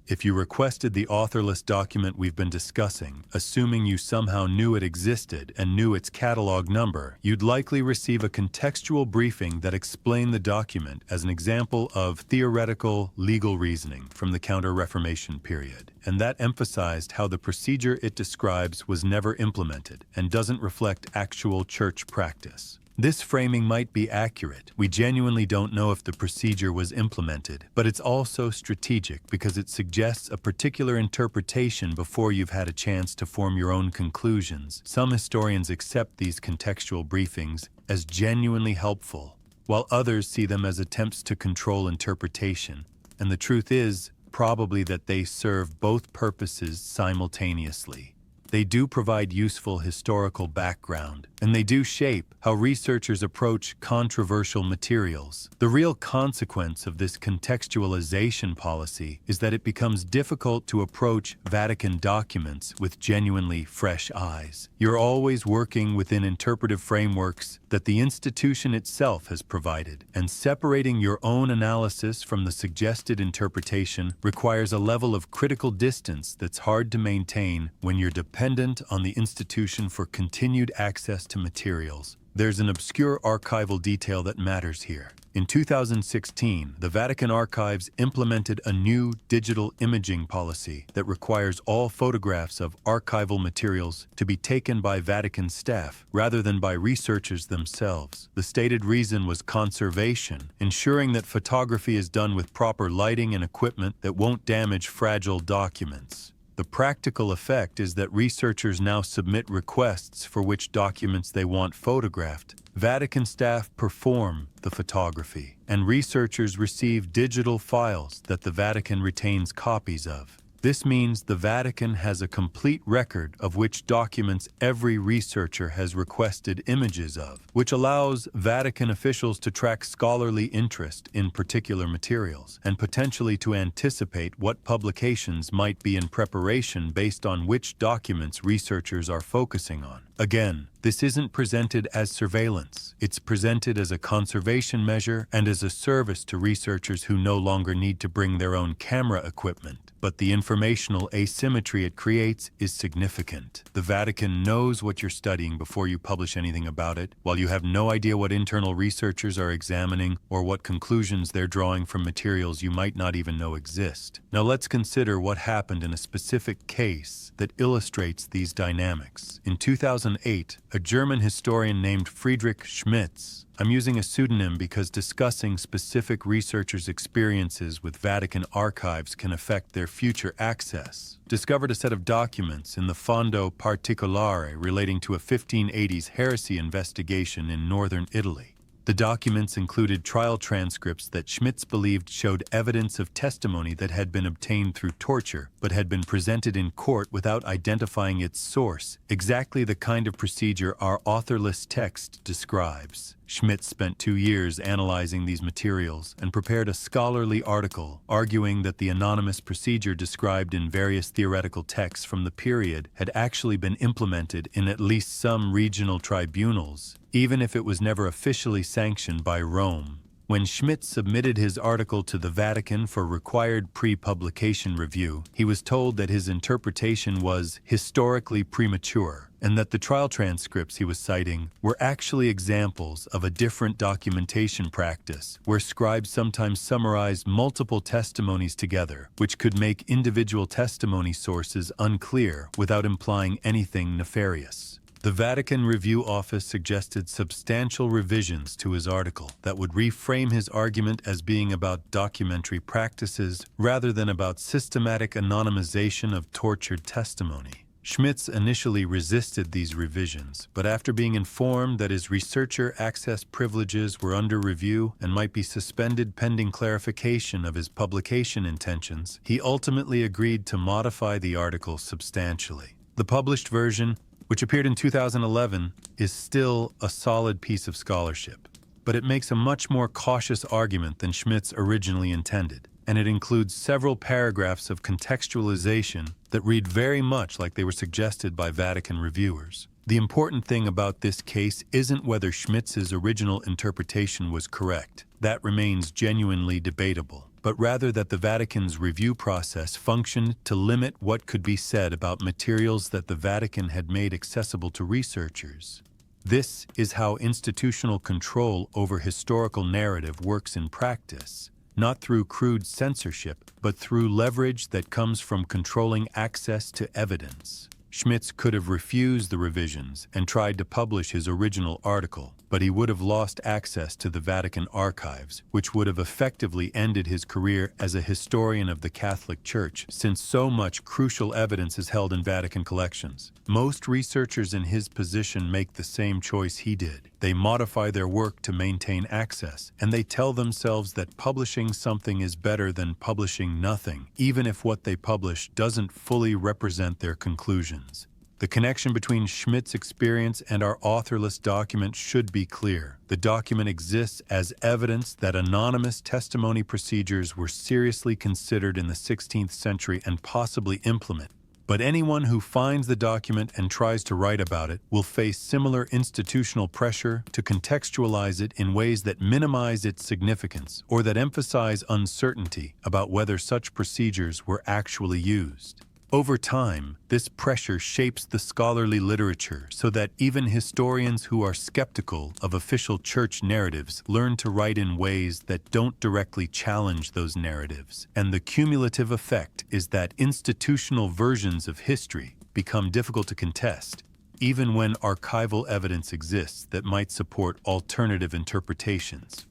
If you requested the authorless document we've been discussing, assuming you somehow knew it existed and knew its catalog number, you'd likely receive a contextual briefing that explained the document as an example of theoretical legal reasoning from the Counter-Reformation period, and that emphasized how the procedure it describes was never implemented and doesn't reflect actual church practice. This framing might be accurate. We genuinely don't know if the procedure was implemented, but it's also strategic because it suggests a particular interpretation before you've had a chance to form your own conclusions. Some historians accept these contextual briefings as genuinely helpful, while others see them as attempts to control interpretation. And the truth is probably that they serve both purposes simultaneously. They do provide useful historical background, and they do shape how researchers approach controversial materials. The real consequence of this contextualization policy is that it becomes difficult to approach Vatican documents with genuinely fresh eyes. You're always working within interpretive frameworks that the institution itself has provided, and separating your own analysis from the suggested interpretation requires a level of critical distance that's hard to maintain when you're dependent on the institution for continued access to materials. There's an obscure archival detail that matters here. In 2016, the Vatican Archives implemented a new digital imaging policy that requires all photographs of archival materials to be taken by Vatican staff rather than by researchers themselves. The stated reason was conservation, ensuring that photography is done with proper lighting and equipment that won't damage fragile documents. The practical effect is that researchers now submit requests for which documents they want photographed. Vatican staff perform the photography, and researchers receive digital files that the Vatican retains copies of. This means the Vatican has a complete record of which documents every researcher has requested images of, which allows Vatican officials to track scholarly interest in particular materials and potentially to anticipate what publications might be in preparation based on which documents researchers are focusing on. Again, this isn't presented as surveillance. It's presented as a conservation measure and as a service to researchers who no longer need to bring their own camera equipment. But the informational asymmetry it creates is significant. The Vatican knows what you're studying before you publish anything about it, while you have no idea what internal researchers are examining or what conclusions they're drawing from materials you might not even know exist. Now let's consider what happened in a specific case that illustrates these dynamics. In 2008, a German historian named Friedrich Schmitz. I'm using a pseudonym because discussing specific researchers' experiences with Vatican archives can affect their future access. Discovered a set of documents in the Fondo Particolare relating to a 1580s heresy investigation in northern Italy. The documents included trial transcripts that Schmitz believed showed evidence of testimony that had been obtained through torture, but had been presented in court without identifying its source, exactly the kind of procedure our authorless text describes. Schmitz spent 2 years analyzing these materials and prepared a scholarly article arguing that the anonymous procedure described in various theoretical texts from the period had actually been implemented in at least some regional tribunals, even if it was never officially sanctioned by Rome. When Schmitz submitted his article to the Vatican for required pre-publication review, he was told that his interpretation was historically premature, and that the trial transcripts he was citing were actually examples of a different documentation practice, where scribes sometimes summarized multiple testimonies together, which could make individual testimony sources unclear without implying anything nefarious. The Vatican Review Office suggested substantial revisions to his article that would reframe his argument as being about documentary practices rather than about systematic anonymization of tortured testimony. Schmitz initially resisted these revisions, but after being informed that his researcher access privileges were under review and might be suspended pending clarification of his publication intentions, he ultimately agreed to modify the article substantially. The published version, which appeared in 2011, is still a solid piece of scholarship, but it makes a much more cautious argument than Schmitz originally intended, and it includes several paragraphs of contextualization that read very much like they were suggested by Vatican reviewers. The important thing about this case isn't whether Schmitz's original interpretation was correct. That remains genuinely debatable, but rather that the Vatican's review process functioned to limit what could be said about materials that the Vatican had made accessible to researchers. This is how institutional control over historical narrative works in practice, not through crude censorship, but through leverage that comes from controlling access to evidence. Schmitz could have refused the revisions and tried to publish his original article, but he would have lost access to the Vatican archives, which would have effectively ended his career as a historian of the Catholic Church, since so much crucial evidence is held in Vatican collections. Most researchers in his position make the same choice he did. They modify their work to maintain access, and they tell themselves that publishing something is better than publishing nothing, even if what they publish doesn't fully represent their conclusions. The connection between Schmitz's experience and our authorless document should be clear. The document exists as evidence that anonymous testimony procedures were seriously considered in the 16th century and possibly implemented. But anyone who finds the document and tries to write about it will face similar institutional pressure to contextualize it in ways that minimize its significance or that emphasize uncertainty about whether such procedures were actually used. Over time, this pressure shapes the scholarly literature so that even historians who are skeptical of official church narratives learn to write in ways that don't directly challenge those narratives. And the cumulative effect is that institutional versions of history become difficult to contest, even when archival evidence exists that might support alternative interpretations.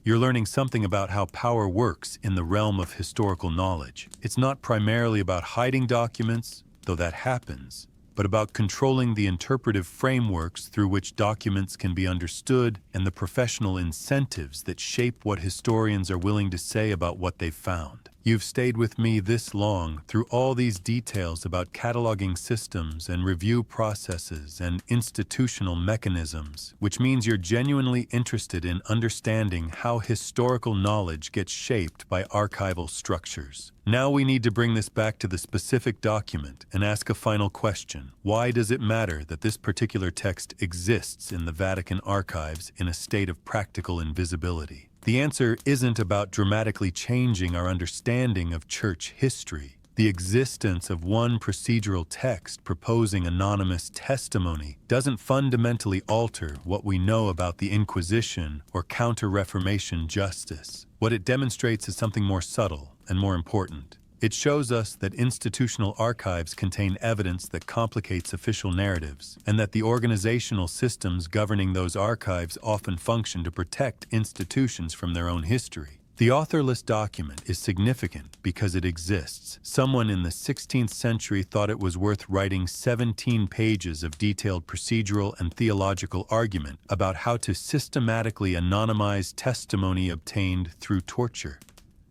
You're learning something about how power works in the realm of historical knowledge. It's not primarily about hiding documents, though that happens, but about controlling the interpretive frameworks through which documents can be understood and the professional incentives that shape what historians are willing to say about what they've found. You've stayed with me this long through all these details about cataloging systems and review processes and institutional mechanisms, which means you're genuinely interested in understanding how historical knowledge gets shaped by archival structures. Now we need to bring this back to the specific document and ask a final question. Why does it matter that this particular text exists in the Vatican archives in a state of practical invisibility? The answer isn't about dramatically changing our understanding of church history. The existence of one procedural text proposing anonymous testimony doesn't fundamentally alter what we know about the Inquisition or Counter-Reformation justice. What it demonstrates is something more subtle and more important. It shows us that institutional archives contain evidence that complicates official narratives, and that the organizational systems governing those archives often function to protect institutions from their own history. The authorless document is significant because it exists. Someone in the 16th century thought it was worth writing 17 pages of detailed procedural and theological argument about how to systematically anonymize testimony obtained through torture.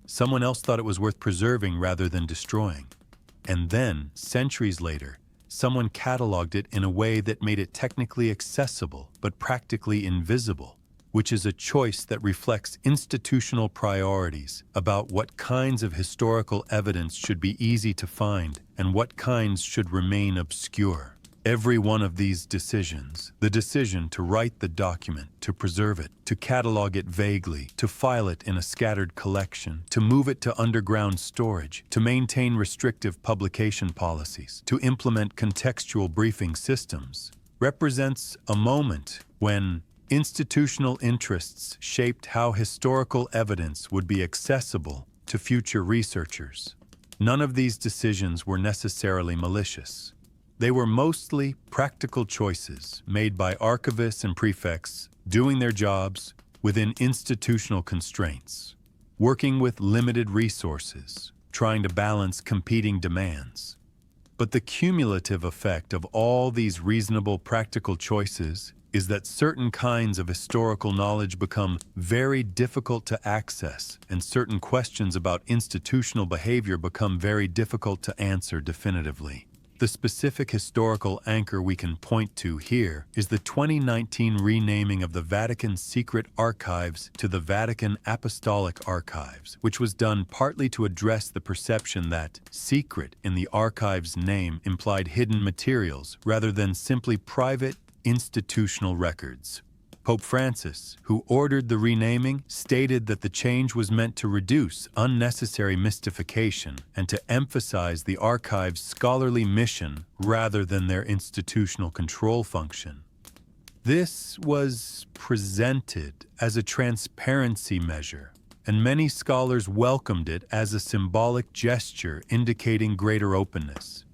Someone else thought it was worth preserving rather than destroying. And then, centuries later, someone cataloged it in a way that made it technically accessible but practically invisible, which is a choice that reflects institutional priorities about what kinds of historical evidence should be easy to find and what kinds should remain obscure. Every one of these decisions, the decision to write the document, to preserve it, to catalog it vaguely, to file it in a scattered collection, to move it to underground storage, to maintain restrictive publication policies, to implement contextual briefing systems, represents a moment when institutional interests shaped how historical evidence would be accessible to future researchers. None of these decisions were necessarily malicious. They were mostly practical choices made by archivists and prefects doing their jobs within institutional constraints, working with limited resources, trying to balance competing demands. But the cumulative effect of all these reasonable practical choices is that certain kinds of historical knowledge become very difficult to access, and certain questions about institutional behavior become very difficult to answer definitively. The specific historical anchor we can point to here is the 2019 renaming of the Vatican Secret Archives to the Vatican Apostolic Archives, which was done partly to address the perception that secret in the archive's name implied hidden materials rather than simply private institutional records. Pope Francis, who ordered the renaming, stated that the change was meant to reduce unnecessary mystification and to emphasize the archive's scholarly mission rather than their institutional control function. This was presented as a transparency measure, and many scholars welcomed it as a symbolic gesture indicating greater openness.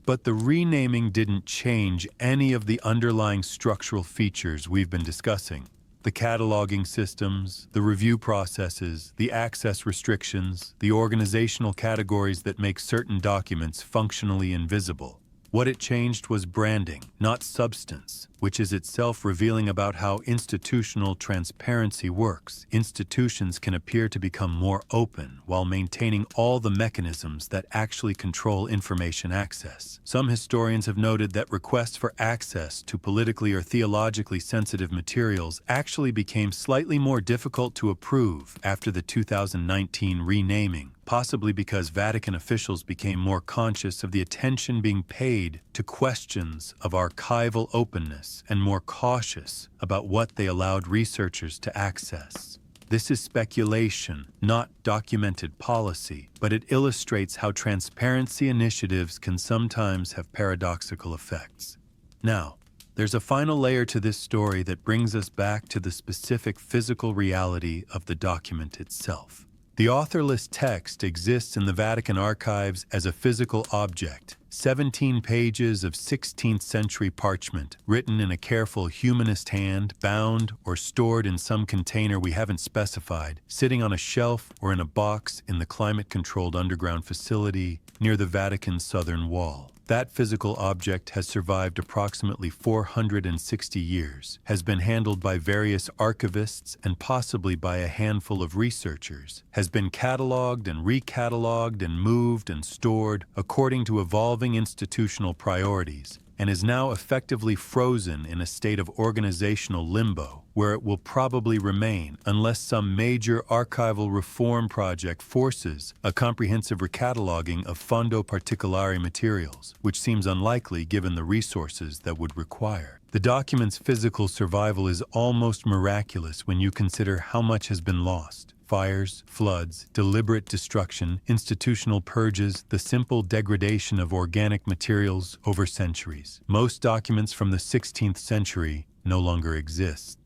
But the renaming didn't change any of the underlying structural features we've been discussing. The cataloging systems, the review processes, the access restrictions, the organizational categories that make certain documents functionally invisible. What it changed was branding, not substance, which is itself revealing about how institutional transparency works. Institutions can appear to become more open while maintaining all the mechanisms that actually control information access. Some historians have noted that requests for access to politically or theologically sensitive materials actually became slightly more difficult to approve after the 2019 renaming, possibly because Vatican officials became more conscious of the attention being paid to questions of archival openness and more cautious about what they allowed researchers to access. This is speculation, not documented policy, but it illustrates how transparency initiatives can sometimes have paradoxical effects. Now, there's a final layer to this story that brings us back to the specific physical reality of the document itself. The authorless text exists in the Vatican archives as a physical object, 17 pages of 16th century parchment, written in a careful humanist hand, bound or stored in some container we haven't specified, sitting on a shelf or in a box in the climate-controlled underground facility near the Vatican's southern wall. That physical object has survived approximately 460 years, has been handled by various archivists and possibly by a handful of researchers, has been cataloged and recatalogued and moved and stored according to evolving institutional priorities, and is now effectively frozen in a state of organizational limbo, where it will probably remain unless some major archival reform project forces a comprehensive recataloguing of Fondo Particolare materials, which seems unlikely given the resources that would require. The document's physical survival is almost miraculous when you consider how much has been lost. Fires, floods, deliberate destruction, institutional purges, the simple degradation of organic materials over centuries. Most documents from the 16th century no longer exist.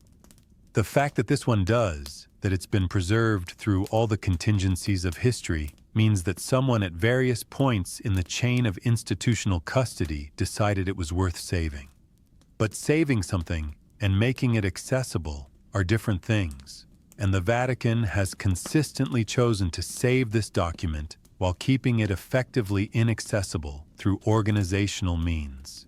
The fact that this one does, that it's been preserved through all the contingencies of history, means that someone at various points in the chain of institutional custody decided it was worth saving. But saving something and making it accessible are different things, and the Vatican has consistently chosen to save this document while keeping it effectively inaccessible through organizational means.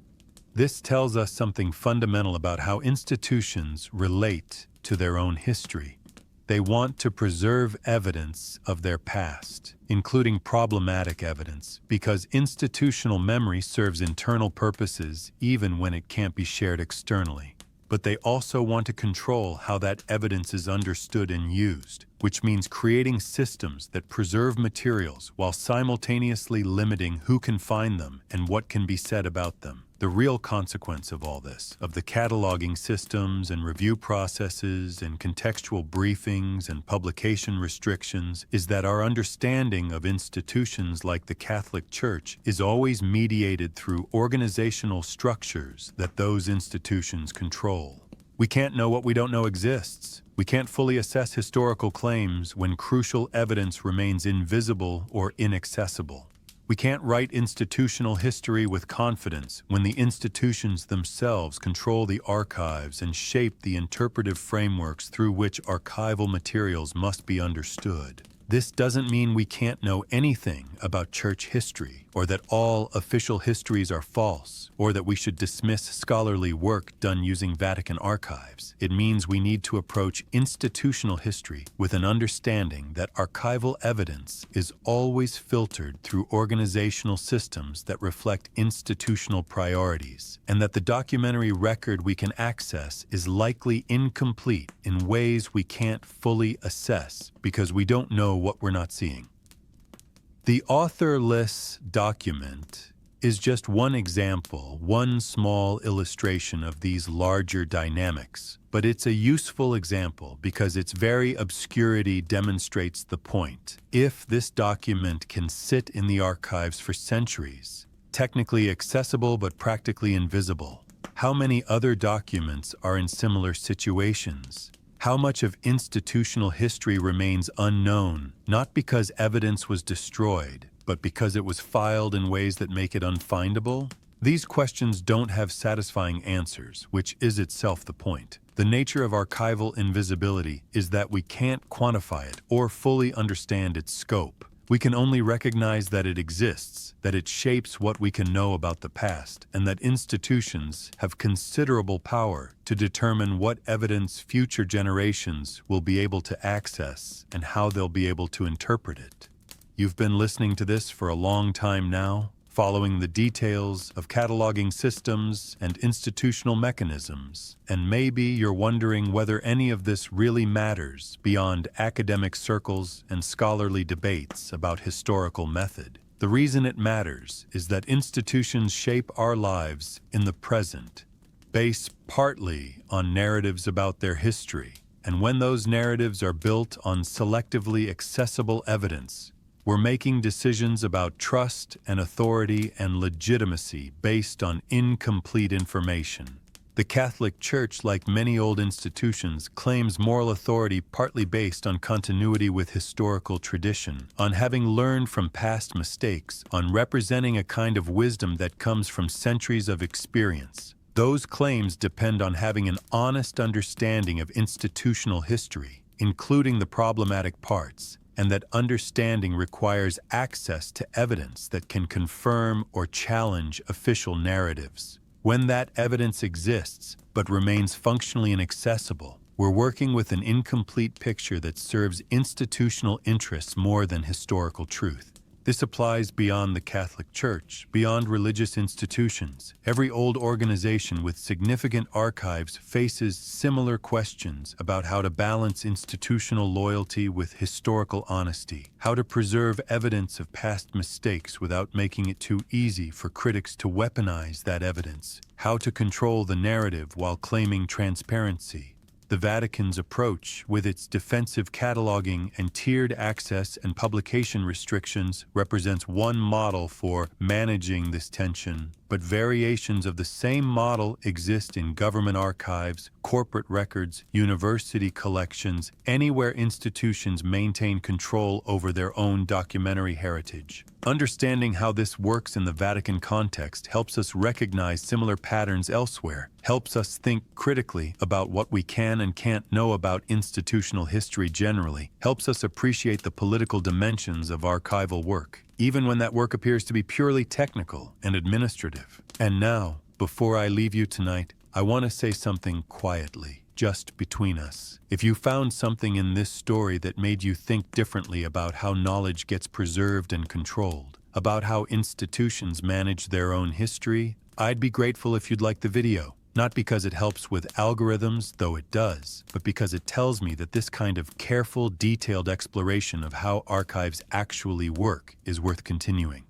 This tells us something fundamental about how institutions relate to their own history. They want to preserve evidence of their past, including problematic evidence, because institutional memory serves internal purposes even when it can't be shared externally. But they also want to control how that evidence is understood and used, which means creating systems that preserve materials while simultaneously limiting who can find them and what can be said about them. The real consequence of all this, of the cataloging systems and review processes and contextual briefings and publication restrictions, is that our understanding of institutions like the Catholic Church is always mediated through organizational structures that those institutions control. We can't know what we don't know exists. We can't fully assess historical claims when crucial evidence remains invisible or inaccessible. We can't write institutional history with confidence when the institutions themselves control the archives and shape the interpretive frameworks through which archival materials must be understood. This doesn't mean we can't know anything about church history, or that all official histories are false, or that we should dismiss scholarly work done using Vatican archives. It means we need to approach institutional history with an understanding that archival evidence is always filtered through organizational systems that reflect institutional priorities, and that the documentary record we can access is likely incomplete in ways we can't fully assess because we don't know what we're not seeing. The authorless document is just one example, one small illustration of these larger dynamics, but it's a useful example because its very obscurity demonstrates the point. If this document can sit in the archives for centuries, technically accessible but practically invisible, how many other documents are in similar situations? How much of institutional history remains unknown, not because evidence was destroyed, but because it was filed in ways that make it unfindable? These questions don't have satisfying answers, which is itself the point. The nature of archival invisibility is that we can't quantify it or fully understand its scope. We can only recognize that it exists, that it shapes what we can know about the past, and that institutions have considerable power to determine what evidence future generations will be able to access and how they'll be able to interpret it. You've been listening to this for a long time now, following the details of cataloging systems and institutional mechanisms, and maybe you're wondering whether any of this really matters beyond academic circles and scholarly debates about historical method. The reason it matters is that institutions shape our lives in the present, based partly on narratives about their history, and when those narratives are built on selectively accessible evidence, we're making decisions about trust and authority and legitimacy based on incomplete information. The Catholic Church, like many old institutions, claims moral authority partly based on continuity with historical tradition, on having learned from past mistakes, on representing a kind of wisdom that comes from centuries of experience. Those claims depend on having an honest understanding of institutional history, including the problematic parts, and that understanding requires access to evidence that can confirm or challenge official narratives. When that evidence exists, but remains functionally inaccessible, we're working with an incomplete picture that serves institutional interests more than historical truth. This applies beyond the Catholic Church, beyond religious institutions. Every old organization with significant archives faces similar questions about how to balance institutional loyalty with historical honesty, how to preserve evidence of past mistakes without making it too easy for critics to weaponize that evidence, how to control the narrative while claiming transparency. The Vatican's approach, with its defensive cataloging and tiered access and publication restrictions, represents one model for managing this tension. but variations of the same model exist in government archives, corporate records, university collections, anywhere institutions maintain control over their own documentary heritage. Understanding how this works in the Vatican context helps us recognize similar patterns elsewhere, helps us think critically about what we can and can't know about institutional history generally, helps us appreciate the political dimensions of archival work, even when that work appears to be purely technical and administrative. And now, before I leave you tonight, I want to say something quietly, just between us. If you found something in this story that made you think differently about how knowledge gets preserved and controlled, about how institutions manage their own history, I'd be grateful if you'd like the video. Not because it helps with algorithms, though it does, but because it tells me that this kind of careful, detailed exploration of how archives actually work is worth continuing.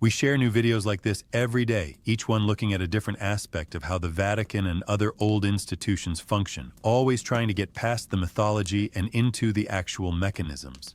We share new videos like this every day, each one looking at a different aspect of how the Vatican and other old institutions function, always trying to get past the mythology and into the actual mechanisms.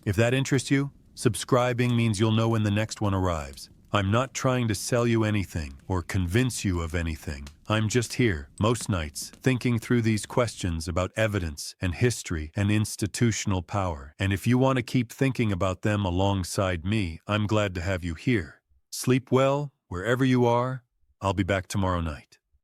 If that interests you, subscribing means you'll know when the next one arrives. I'm not trying to sell you anything or convince you of anything. I'm just here, most nights, thinking through these questions about evidence and history and institutional power. And if you want to keep thinking about them alongside me, I'm glad to have you here. Sleep well, wherever you are. I'll be back tomorrow night.